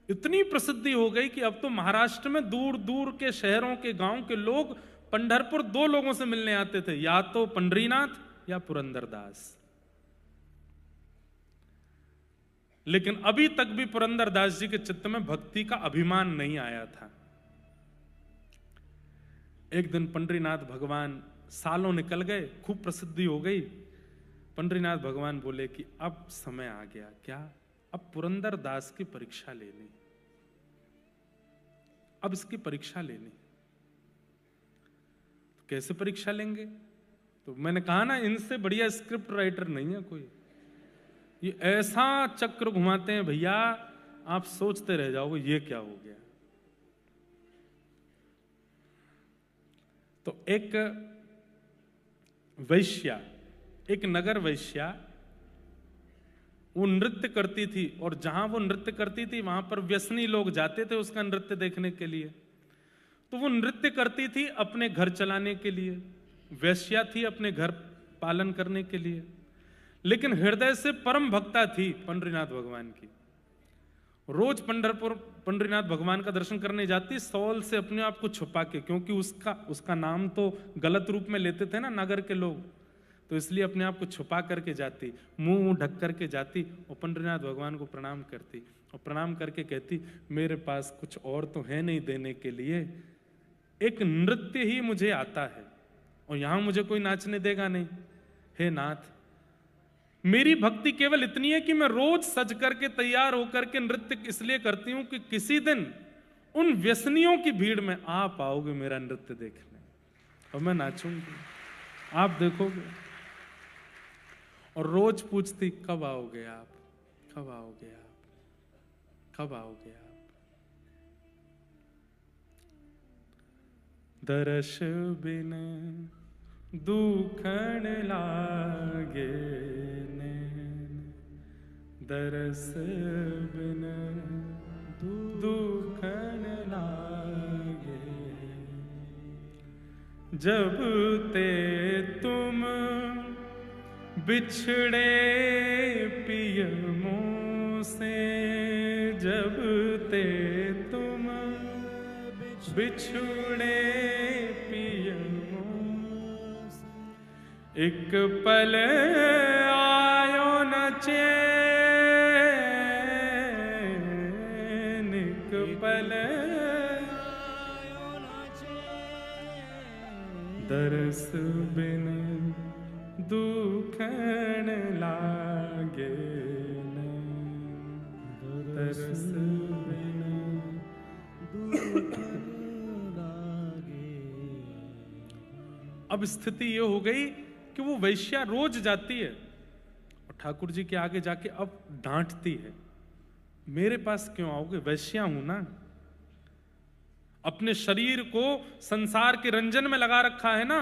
इतनी प्रसिद्धि हो गई कि अब तो महाराष्ट्र में दूर दूर के शहरों के गांव के लोग पंढरपुर दो लोगों से मिलने आते थे, या तो पंडरीनाथ या पुरंदरदास। लेकिन अभी तक भी पुरंदरदास जी के चित्त में भक्ति का अभिमान नहीं आया था। एक दिन पंडरीनाथ भगवान, सालों निकल गए, खूब प्रसिद्धि हो गई, पंडरीनाथ भगवान बोले कि अब समय आ गया, क्या, अब पुरंदरदास की परीक्षा लेनी, अब इसकी परीक्षा लेनी। तो कैसे परीक्षा लेंगे? तो मैंने कहा ना, इनसे बढ़िया स्क्रिप्ट राइटर नहीं है कोई। ये ऐसा चक्र घुमाते हैं भैया, आप सोचते रह जाओगे ये क्या हो गया। तो एक वैश्या, एक नगर वैश्या, वो नृत्य करती थी, और जहां वो नृत्य करती थी वहां पर व्यसनी लोग जाते थे उसका नृत्य देखने के लिए। तो वो नृत्य करती थी अपने घर चलाने के लिए, वैश्या थी अपने घर पालन करने के लिए, लेकिन हृदय से परम भक्ता थी पंडरीनाथ भगवान की। रोज पंढरपुर पंडरीनाथ भगवान का दर्शन करने जाती, सौल से अपने आप को छुपा के, क्योंकि उसका नाम तो गलत रूप में लेते थे ना नगर के लोग, तो इसलिए अपने आप को छुपा करके जाती, मुंह ढक करके जाती और पंडरीनाथ भगवान को प्रणाम करती, और प्रणाम करके कहती, मेरे पास कुछ और तो है नहीं देने के लिए, एक नृत्य ही मुझे आता है और यहां मुझे कोई नाचने देगा नहीं। हे नाथ, मेरी भक्ति केवल इतनी है कि मैं रोज सज करके तैयार होकर के नृत्य इसलिए करती हूं कि किसी दिन उन व्यसनियों की भीड़ में आप आओगे मेरा नृत्य देखने, और मैं नाचूंगी, आप देखोगे। और रोज पूछती, कब आओगे आप, कब आओगे आप, कब आओगे आप। दर्श बिन दुखन लागे नैन, दरस बिन दुखन लागे, जब ते तुम बिछड़े पिय मुँह से, जब ते तुम बिछड़े पिय मुँह से, एक पल आयो न चैन, एक पल आयो न चैन, दरस बिन दुखन लागे नैन, दरस बिन दुखन लागे। अब स्थिति ये हो गई कि वो वैश्या रोज जाती है और ठाकुर जी के आगे जाके अब डांटती है, मेरे पास क्यों आओगे, वैश्या हूं ना, अपने शरीर को संसार के रंजन में लगा रखा है ना,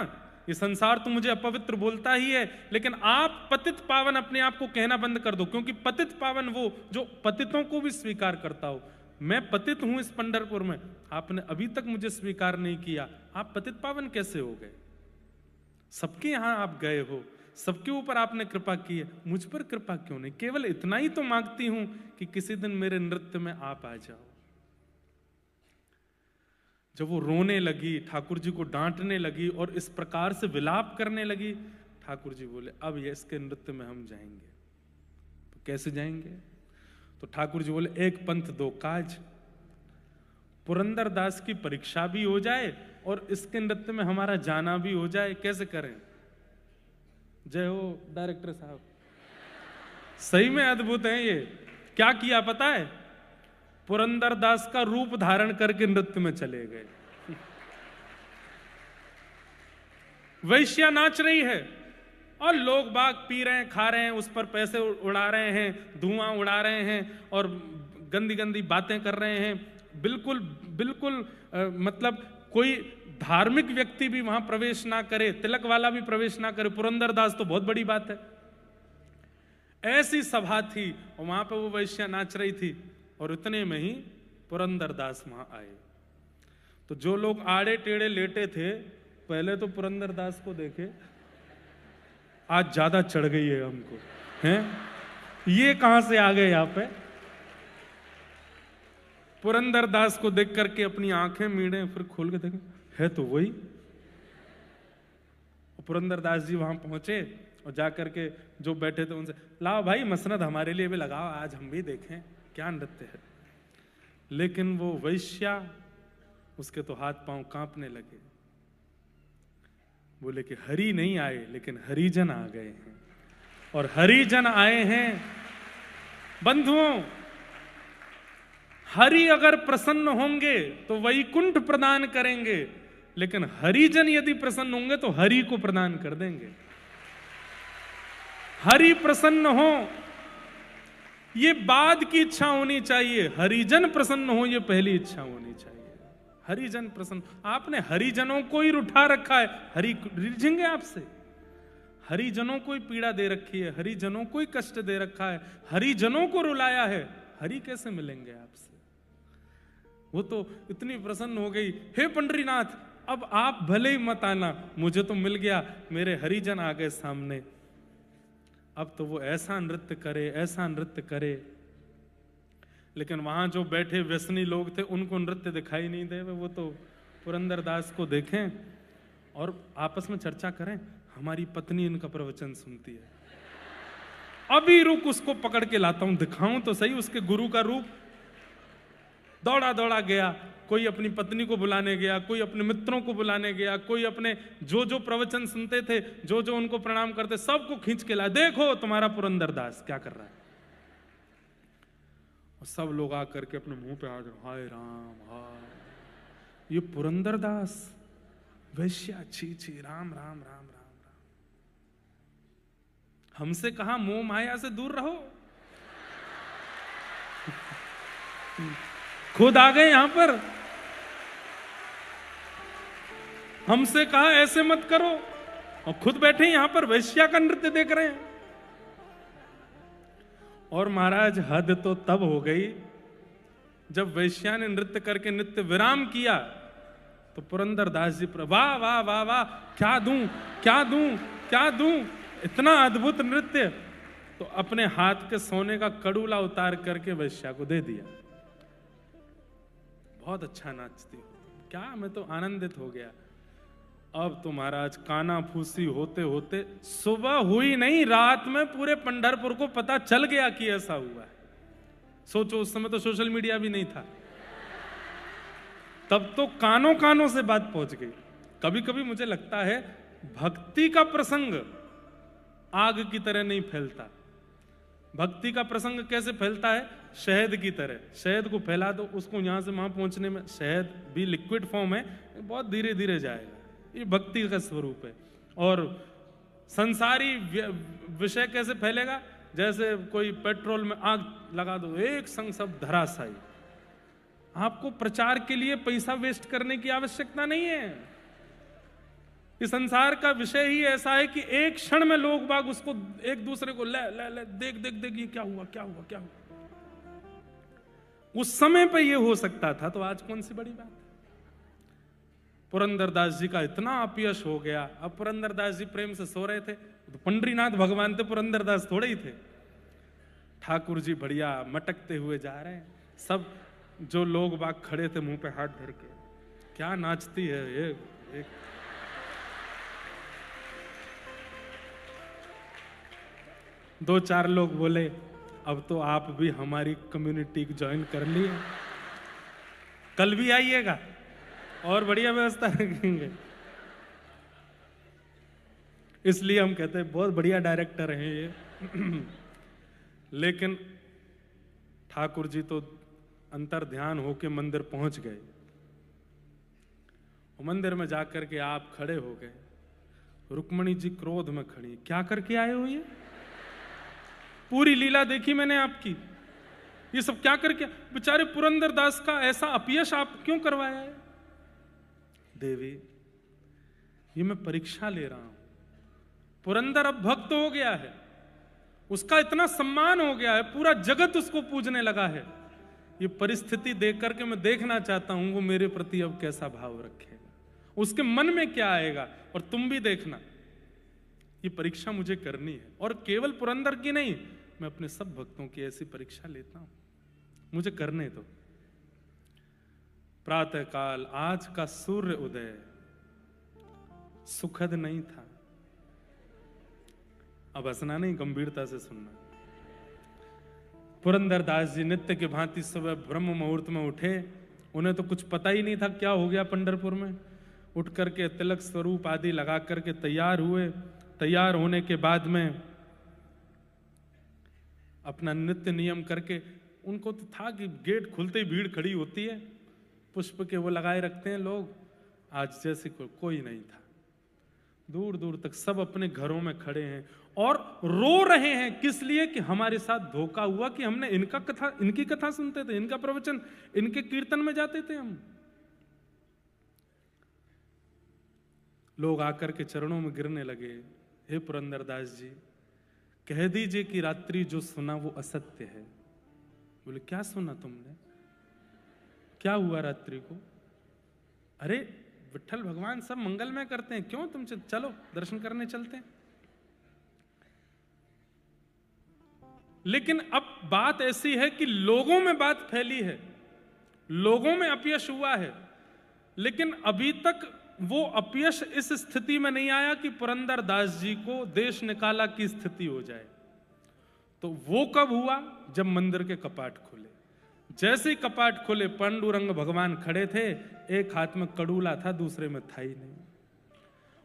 ये संसार तो मुझे अपवित्र बोलता ही है, लेकिन आप पतित पावन अपने आप को कहना बंद कर दो, क्योंकि पतित पावन वो जो पतितों को भी स्वीकार करता हो। मैं पतित हूं इस पंढरपुर में, आपने अभी तक मुझे स्वीकार नहीं किया, आप पतित पावन कैसे हो गए? सबके यहां आप गए हो, सबके ऊपर आपने कृपा की है, मुझ पर कृपा क्यों नहीं? केवल इतना ही तो मांगती हूं कि किसी दिन मेरे नृत्य में आप आ जाओ। जब वो रोने लगी, ठाकुर जी को डांटने लगी और इस प्रकार से विलाप करने लगी, ठाकुर जी बोले, अब ये इसके नृत्य में हम जाएंगे। तो कैसे जाएंगे? तो ठाकुर जी बोले, एक पंथ दो काज, पुरंदर दास की परीक्षा भी हो जाए और इसके नृत्य में हमारा जाना भी हो जाए। कैसे करें? जय हो डायरेक्टर साहब, सही में अद्भुत है ये। क्या किया पता है? पुरंदर दास का रूप धारण करके नृत्य में चले गए। वैश्या नाच रही है और लोग बाग पी रहे हैं, खा रहे हैं, उस पर पैसे उड़ा रहे हैं, धुआं उड़ा रहे हैं और गंदी गंदी बातें कर रहे हैं। बिल्कुल बिल्कुल मतलब कोई धार्मिक व्यक्ति भी वहां प्रवेश ना करे, तिलक वाला भी प्रवेश ना करे, पुरंदरदास तो बहुत बड़ी बात है। ऐसी सभा थी और वहां पे वो वैश्या नाच रही थी और इतने में ही पुरंदरदास वहां आए। तो जो लोग आड़े टेढ़े लेटे थे, पहले तो पुरंदरदास को देखे, आज ज्यादा चढ़ गई है हमको, हैं ये कहां से आ गए यहां पे। पुरंदरदास को देख करके अपनी आंखें मीड़े, फिर खोल के देखे, है तो वही। पुरंदरदास जी वहां पहुंचे और जाकर के जो बैठे थे उनसे, लाओ भाई मसनद हमारे लिए भी लगाओ, आज हम भी देखें क्या नृत्य है। लेकिन वो वैश्या, उसके तो हाथ पांव कांपने लगे। बोले कि हरि नहीं आए लेकिन हरिजन आ गए हैं, और हरिजन आए हैं। बंधुओं, हरि अगर प्रसन्न होंगे तो वैकुंठ प्रदान करेंगे, लेकिन हरिजन यदि प्रसन्न होंगे तो हरि को प्रदान कर देंगे। हरि प्रसन्न हो ये बाद की इच्छा होनी चाहिए, हरिजन प्रसन्न हो ये पहली इच्छा होनी चाहिए। हरिजन प्रसन्न, आपने हरिजनों को ही उठा रखा है, हरि रिझेंगे आपसे। हरिजनों को ही पीड़ा दे रखी है, हरिजनों को ही कष्ट दे रखा है, हरिजनों को रुलाया है, हरि कैसे मिलेंगे आपसे। वो तो इतनी प्रसन्न हो गई, हे पंडरीनाथ अब आप भले ही मत आना, मुझे तो मिल गया, मेरे हरिजन आ गए सामने। अब तो वो ऐसा नृत्य करे, ऐसा नृत्य करे। लेकिन वहां जो बैठे व्यसनी लोग थे उनको नृत्य दिखाई नहीं दे, वो तो पुरंदरदास को देखें और आपस में चर्चा करें, हमारी पत्नी इनका प्रवचन सुनती है, अभी रुक उसको पकड़ के लाता हूं, दिखाऊं तो सही उसके गुरु का रूप। दौड़ा दौड़ा गया, कोई अपनी पत्नी को बुलाने गया, कोई अपने मित्रों को बुलाने गया, कोई अपने जो जो प्रवचन सुनते थे, जो जो उनको प्रणाम करते, सबको खींच के लाया, देखो तुम्हारा पुरंदरदास क्या कर रहा है। और सब लोग आकर के अपने मुंह पे हाथ, हाय राम हाय, ये पुरंदरदास वैश्या, छी छी, राम राम राम राम राम। हमसे कहा मोह माया से दूर रहो, खुद आ गए यहां पर। हमसे कहा ऐसे मत करो, और खुद बैठे यहां पर वैश्या का नृत्य देख रहे हैं। और महाराज हद तो तब हो गई जब वैश्या ने नृत्य करके नित्य विराम किया, तो पुरंदरदास जी वाह वाह वाह वाह, क्या दूं क्या दूं क्या दूं, इतना अद्भुत नृत्य। तो अपने हाथ के सोने का कड़ूला उतार करके वैश्या को दे दिया। बहुत अच्छा नाचती हो, क्या, मैं तो आनंदित हो गया। अब तो महाराज काना फूसी होते होते सुबह हुई नहीं, रात में पूरे पंढरपुर को पता चल गया कि ऐसा हुआ है। सोचो उस समय तो सोशल मीडिया भी नहीं था, तब तो कानों कानों से बात पहुंच गई। कभी कभी मुझे लगता है भक्ति का प्रसंग आग की तरह नहीं फैलता। भक्ति का प्रसंग कैसे फैलता है, शहद की तरह। शहद को फैला दो, उसको यहां से वहां पहुंचने में, शहद भी लिक्विड फॉर्म है, बहुत धीरे धीरे जाएगा। ये भक्ति का स्वरूप है। और संसारी विषय कैसे फैलेगा, जैसे कोई पेट्रोल में आग लगा दो, एक संग सब धराशायी। आपको प्रचार के लिए पैसा वेस्ट करने की आवश्यकता नहीं है। इस संसार का विषय ही ऐसा है कि एक क्षण में लोग बाग उसको एक दूसरे को ले ले ले, देख देख देख, ये क्या हुआ क्या हुआ क्या हुआ। उस समय पे ये हो सकता था, तो आज कौन सी बड़ी बात है। पुरंदरदास जी का इतना अपयश हो गया। अब पुरंदरदास जी प्रेम से सो रहे थे, तो पंडरीनाथ भगवान थे, पुरंदरदास थोड़े ही थे। ठाकुर जी बढ़िया मटकते हुए जा रहे हैं, सब जो लोग बाग खड़े थे मुंह पे हाथ धर के, क्या नाचती है ये। एक दो चार लोग बोले, अब तो आप भी हमारी कम्युनिटी ज्वाइन कर लिए, कल भी आइएगा और बढ़िया व्यवस्था रखेंगे। इसलिए हम कहते हैं बहुत बढ़िया डायरेक्टर हैं ये। लेकिन ठाकुर जी तो अंतर ध्यान होके मंदिर पहुंच गए। मंदिर में जाकर के आप खड़े हो गए रुक्मणी जी क्रोध में खड़ी, क्या करके आए हो ये? पूरी लीला देखी मैंने आपकी, ये सब क्या करके? बेचारे पुरंदर दास का ऐसा अपयश आप क्यों करवाया है? देवी, ये मैं परीक्षा ले रहा हूं। पुरंदर अब भक्त हो गया है, उसका इतना सम्मान हो गया है, पूरा जगत उसको पूजने लगा है। ये परिस्थिति देख करके मैं देखना चाहता हूं वो मेरे प्रति अब कैसा भाव रखेगा, उसके मन में क्या आएगा। और तुम भी देखना, ये परीक्षा मुझे करनी है, और केवल पुरंदर की नहीं, मैं अपने सब भक्तों की ऐसी परीक्षा लेता हूं, मुझे करने दो। प्रातः काल आज का सूर्य उदय सुखद नहीं था। अब हंसना नहीं, गंभीरता से सुनना। पुरंदर दास जी नित्य के भांति सुबह ब्रह्म मुहूर्त में उठे, उन्हें तो कुछ पता ही नहीं था क्या हो गया पंढरपुर में। उठ करके तिलक स्वरूप आदि लगा करके तैयार हुए। तैयार होने के बाद में अपना नित्य नियम करके, उनको तो था कि गेट खुलते ही भीड़ खड़ी होती है, पुष्प के वो लगाए रखते हैं लोग, आज जैसे कोई नहीं था। दूर दूर तक सब अपने घरों में खड़े हैं और रो रहे हैं। किस लिए? कि हमारे साथ धोखा हुआ कि हमने इनकी कथा सुनते थे, इनका प्रवचन, इनके कीर्तन में जाते थे हम। लोग आकर के चरणों में गिरने लगे, हे पुरंदर दास जी, कह दीजिए कि रात्रि जो सुना वो असत्य है। बोले, क्या सुना तुमने? क्या हुआ रात्रि को? अरे विठ्ठल भगवान सब मंगलमय करते हैं, क्यों तुम चलो दर्शन करने चलते हैं। लेकिन अब बात ऐसी है कि लोगों में बात फैली है, लोगों में अपयश हुआ है, लेकिन अभी तक वो अपयश इस स्थिति में नहीं आया कि पुरंदर दास जी को देश निकाला की स्थिति हो जाए। तो वो कब हुआ? जब मंदिर के कपाट खुले। जैसे ही कपाट खुले, पांडुरंग भगवान खड़े थे, एक हाथ में कड़ूला था, दूसरे में था ही नहीं।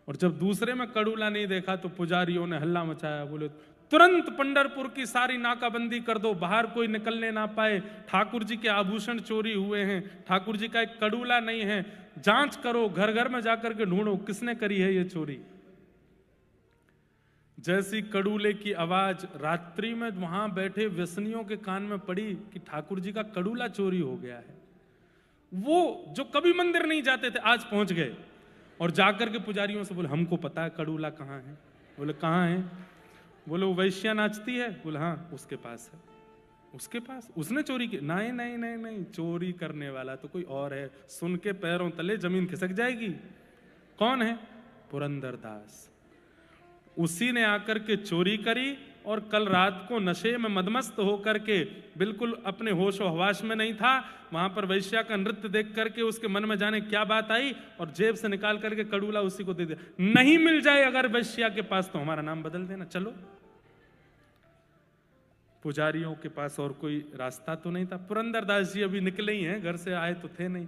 और जब दूसरे में कड़ूला नहीं देखा तो पुजारियों ने हल्ला मचाया, बोले तुरंत पंढरपुर की सारी नाकाबंदी कर दो, बाहर कोई निकलने ना पाए, ठाकुर जी के आभूषण चोरी हुए हैं, ठाकुर जी का एक कड़ूला नहीं है, जांच करो, घर घर में जाकर के ढूंढो किसने करी है ये चोरी। जैसी कड़ूले की आवाज रात्रि में वहां बैठे व्यसनियों के कान में पड़ी कि ठाकुर जी का कड़ूला चोरी हो गया है, वो जो कभी मंदिर नहीं जाते थे आज पहुंच गए और जाकर के पुजारियों से बोले, हमको पता है कड़ूला कहाँ है। बोले, कहाँ है? बोले, वो वैश्या नाचती है। बोले, हाँ उसके पास है। उसके पास? उसने चोरी की? नहीं नहीं नहीं नहीं, चोरी करने वाला तो कोई और है, सुन के पैरों तले जमीन खिसक जाएगी। कौन है? पुरंदर दास। उसी ने आकर के चोरी करी और कल रात को नशे में मदमस्त होकर के, बिल्कुल अपने होश व हवास में नहीं था, वहां पर वैश्या का नृत्य देख करके उसके मन में जाने क्या बात आई और जेब से निकाल करके कड़ूला उसी को दे दिया। नहीं मिल जाए अगर वैश्या के पास तो हमारा नाम बदल देना। चलो, पुजारियों के पास और कोई रास्ता तो नहीं था। पुरंदर दास जी अभी निकले ही हैं, घर से आए तो थे नहीं।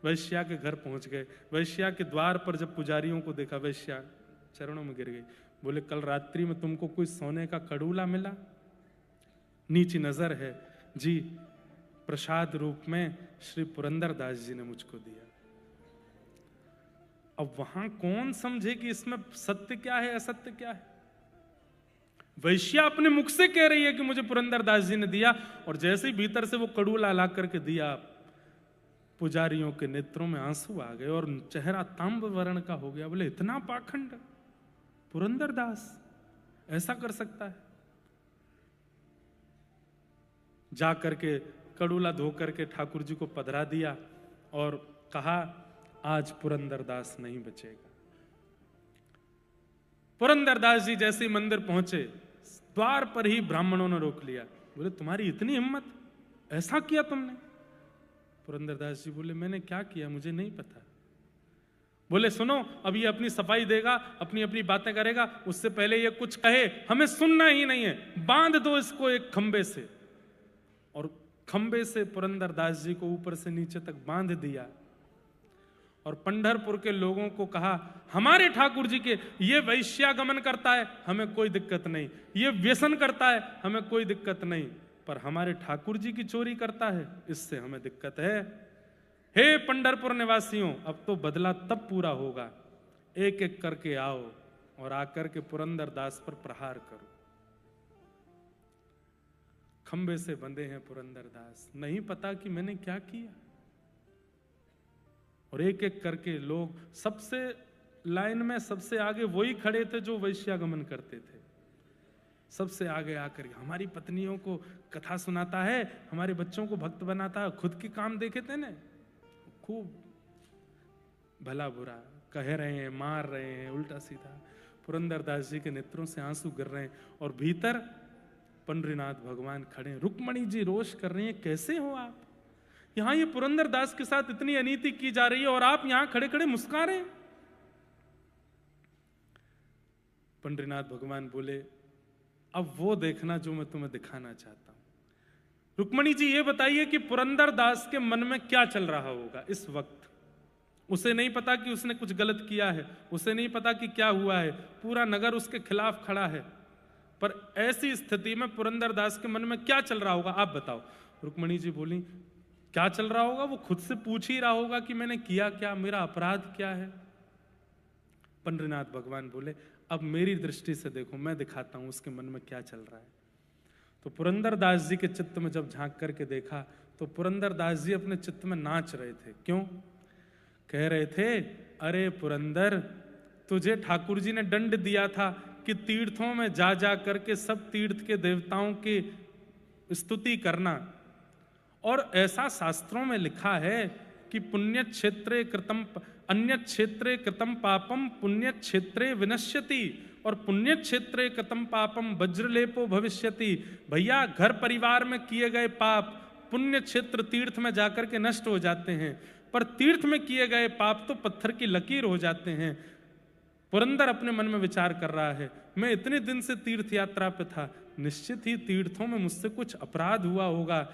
वैश्या के घर पहुंच गए। वैश्या के द्वार पर जब पुजारियों को देखा, वैश्या चरणों में गिर गई। बोले, कल रात्रि में तुमको कोई सोने का कड़ूला मिला? नीची नजर है जी, प्रसाद रूप में श्री पुरंदर दास जी ने मुझको दिया। अब वहां कौन समझे कि इसमें सत्य क्या है असत्य क्या है। वैश्या अपने मुख से कह रही है कि मुझे पुरंदर दास जी ने दिया, और जैसे ही भीतर से वो कड़ूला ला करके दिया, पुजारियों के नेत्रों में आंसू आ गए और चेहरा तांब वर्ण का हो गया। बोले, इतना पाखंड पुरंदर दास ऐसा कर सकता है? जा करके कड़ूला धो करके ठाकुर जी को पधरा दिया और कहा, आज पुरंदर दास नहीं बचेगा। पुरंदर दास जी जैसे ही मंदिर पहुंचे, द्वार पर ही ब्राह्मणों ने रोक लिया। बोले, तुम्हारी इतनी हिम्मत, ऐसा किया तुमने? पुरंदर दास जी बोले, मैंने क्या किया मुझे नहीं पता। बोले, सुनो, अब ये अपनी सफाई देगा, अपनी अपनी बातें करेगा, उससे पहले ये कुछ कहे हमें सुनना ही नहीं है, बांध दो इसको एक खंबे से। और खंबे से पुरंदर दास जी को ऊपर से नीचे तक बांध दिया और पंढरपुर के लोगों को कहा, हमारे ठाकुर जी के ये वैश्यागमन करता है हमें कोई दिक्कत नहीं, ये व्यसन करता है हमें कोई दिक्कत नहीं, पर हमारे ठाकुर जी की चोरी करता है इससे हमें दिक्कत है। हे पंढरपुर निवासियों, अब तो बदला तब पूरा होगा, एक एक करके आओ, और आकर के पुरंदर दास पर प्रहार करो। खंबे से बंधे हैं पुरंदर दास, नहीं पता कि मैंने क्या किया। और एक एक करके लोग, सबसे लाइन में सबसे आगे वही खड़े थे जो वैश्यागमन करते थे। सबसे आगे आकर हमारी पत्नियों को कथा सुनाता है, हमारे बच्चों को भक्त बनाता है, खुद के काम देखे थे ना, खूब भला बुरा कह रहे हैं, मार रहे हैं उल्टा सीधा। पुरंदर दास जी के नेत्रों से आंसू गिर रहे हैं और भीतर पंडरीनाथ भगवान खड़े हैं। रुक्मणी जी रोष कर रही हैं, कैसे हो आप? यहां ये पुरंदर दास के साथ इतनी अनीति की जा रही है और आप यहां खड़े खड़े मुस्कुरा रहे हैं। पंडरीनाथ भगवान बोले, अब वो देखना जो मैं तुम्हें दिखाना चाहता हूं। रुक्मणी जी ये बताइए कि पुरंदर दास के मन में क्या चल रहा होगा इस वक्त। उसे नहीं पता कि उसने कुछ गलत किया है, उसे नहीं पता कि क्या हुआ है, पूरा नगर उसके खिलाफ खड़ा है, पर ऐसी स्थिति में पुरंदर दास के मन में क्या चल रहा होगा, आप बताओ। रुक्मणी जी बोली, क्या चल रहा होगा? वो खुद से पूछ ही रहा होगा कि मैंने किया क्या, मेरा अपराध क्या है। पंडरीनाथ भगवान बोले, अब मेरी दृष्टि से देखो, मैं दिखाता हूं उसके मन में क्या चल रहा है। तो पुरंदर दास जी के चित्त में जब झांक करके देखा तो पुरंदर दास जी अपने चित्त में नाच रहे थे। क्यों? कह रहे थे, अरे पुरंदर, तुझे ठाकुर जी ने दंड दिया था कि तीर्थों में जा जा करके सब तीर्थ के देवताओं की स्तुति करना, और ऐसा शास्त्रों में लिखा है कि पुण्य क्षेत्रे कृतम अन्य क्षेत्रे कृतम पापम पुण्य क्षेत्रे विनश्यति, और पुण्य क्षेत्रे कृतम पापम वज्रलेपो भविष्यति। भैया, घर परिवार में किए गए पाप पुण्य क्षेत्र तीर्थ में जाकर के नष्ट हो जाते हैं, पर तीर्थ में किए गए पाप तो पत्थर की लकीर हो जाते हैं। पुरंदर अपने मन में विचार कर रहा है, मैं इतने दिन से तीर्थ यात्रा पे था, निश्चित ही तीर्थों में मुझसे कुछ अपराध हुआ होगा।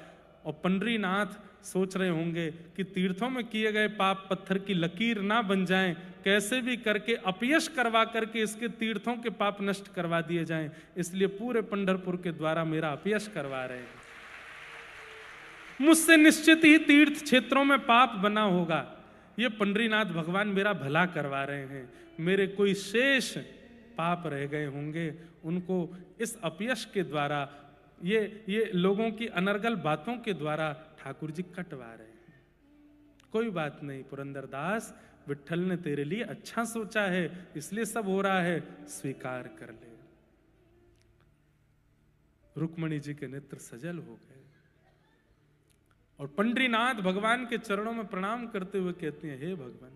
और पंडरीनाथ सोच रहे होंगे कि तीर्थों में किए गए पाप पत्थर की लकीर ना बन जाएं, कैसे भी करके अपयश करवा करके इसके तीर्थों के पाप नष्ट करवा दिए जाएं, इसलिए पूरे पंढरपुर के द्वारा मेरा अपयश करवा रहे हैं। मुझसे निश्चित ही तीर्थ क्षेत्रों में पाप बना होगा। ये पंडरीनाथ भगवान मेरा भला करवा रहे हैं, मेरे कोई शेष पाप रह गए होंगे, उनको इस अपयश के द्वारा, ये लोगों की अनर्गल बातों के द्वारा ठाकुर जी कटवा रहे हैं। कोई बात नहीं पुरंदर दास, विट्ठल ने तेरे लिए अच्छा सोचा है, इसलिए सब हो रहा है, स्वीकार कर ले। रुक्मणी जी के नेत्र सजल हो गए और पंडरीनाथ भगवान के चरणों में प्रणाम करते हुए कहते हैं, हे भगवान,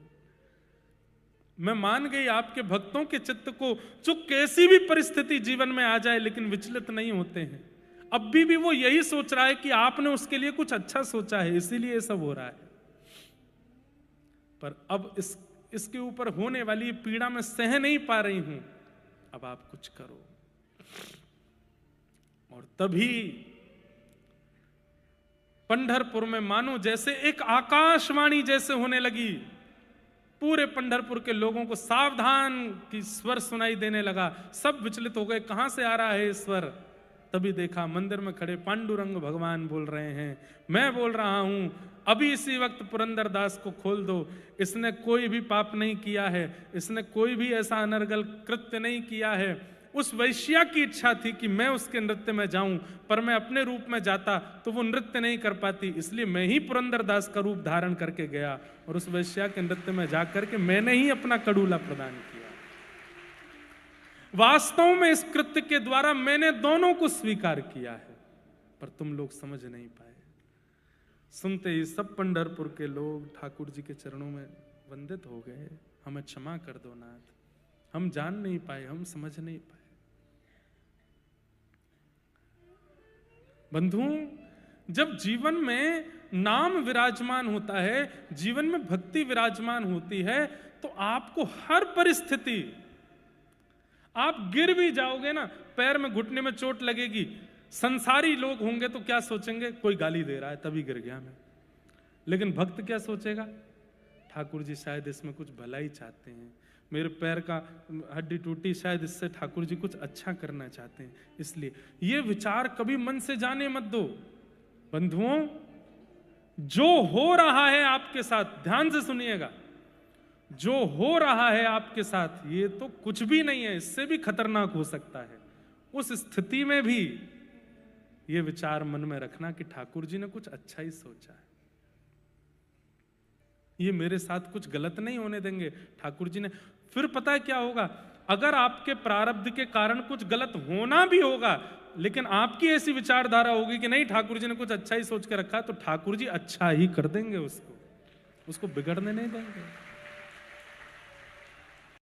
मैं मान गई आपके भक्तों के चित्त को, जो कैसी भी परिस्थिति जीवन में आ जाए लेकिन विचलित नहीं होते हैं। अब भी वो यही सोच रहा है कि आपने उसके लिए कुछ अच्छा सोचा है, इसीलिए ये सब हो रहा है। पर अब इसके ऊपर होने वाली पीड़ा मैं सह नहीं पा रही हूं, अब आप कुछ करो। और तभी पंढरपुर में मानो जैसे एक आकाशवाणी जैसे होने लगी। पूरे पंढरपुर के लोगों को सावधान की स्वर सुनाई देने लगा। सब विचलित हो गए, कहां से आ रहा है स्वर। तभी देखा मंदिर में खड़े पांडुरंग भगवान बोल रहे हैं, मैं बोल रहा हूं, अभी इसी वक्त पुरंदर दास को खोल दो। इसने कोई भी पाप नहीं किया है, इसने कोई भी ऐसा अनर्गल कृत्य नहीं किया है। उस वैश्या की इच्छा थी कि मैं उसके नृत्य में जाऊं, पर मैं अपने रूप में जाता तो वो नृत्य नहीं कर पाती, इसलिए मैं ही पुरंदर दास का रूप धारण करके गया और उस वैश्या के नृत्य में जाकर के मैंने ही अपना कड़ूला प्रदान किया। वास्तव में इस कृत्य के द्वारा मैंने दोनों को स्वीकार किया है, पर तुम लोग समझ नहीं पाए। सुनते ही सब पंढरपुर के लोग ठाकुर जी के चरणों में वंदित हो गए। हमें क्षमा कर दो नाथ, हम जान नहीं पाए, हम समझ नहीं पाए। बंधुओं, जब जीवन में नाम विराजमान होता है, जीवन में भक्ति विराजमान होती है, तो आपको हर परिस्थिति, आप गिर भी जाओगे ना, पैर में घुटने में चोट लगेगी, संसारी लोग होंगे तो क्या सोचेंगे, कोई गाली दे रहा है तभी गिर गया मैं। लेकिन भक्त क्या सोचेगा, ठाकुर जी शायद इसमें कुछ भलाई चाहते हैं, मेरे पैर का हड्डी टूटी, शायद इससे ठाकुर जी कुछ अच्छा करना चाहते हैं, इसलिए ये विचार कभी मन से जाने मत दो। बंधुओं, जो हो रहा है आपके साथ, ध्यान से सुनिएगा, जो हो रहा है आपके साथ ये तो कुछ भी नहीं है, इससे भी खतरनाक हो सकता है। उस स्थिति में भी ये विचार मन में रखना कि ठाकुर जी ने कुछ अच्छा ही सोचा है, ये मेरे साथ कुछ गलत नहीं होने देंगे ठाकुर जी ने। फिर पता है क्या होगा, अगर आपके प्रारब्ध के कारण कुछ गलत होना भी होगा, लेकिन आपकी ऐसी विचारधारा होगी कि नहीं ठाकुर जी ने कुछ अच्छा ही सोच के रखा है, तो ठाकुर जी अच्छा ही कर देंगे, उसको बिगड़ने नहीं देंगे।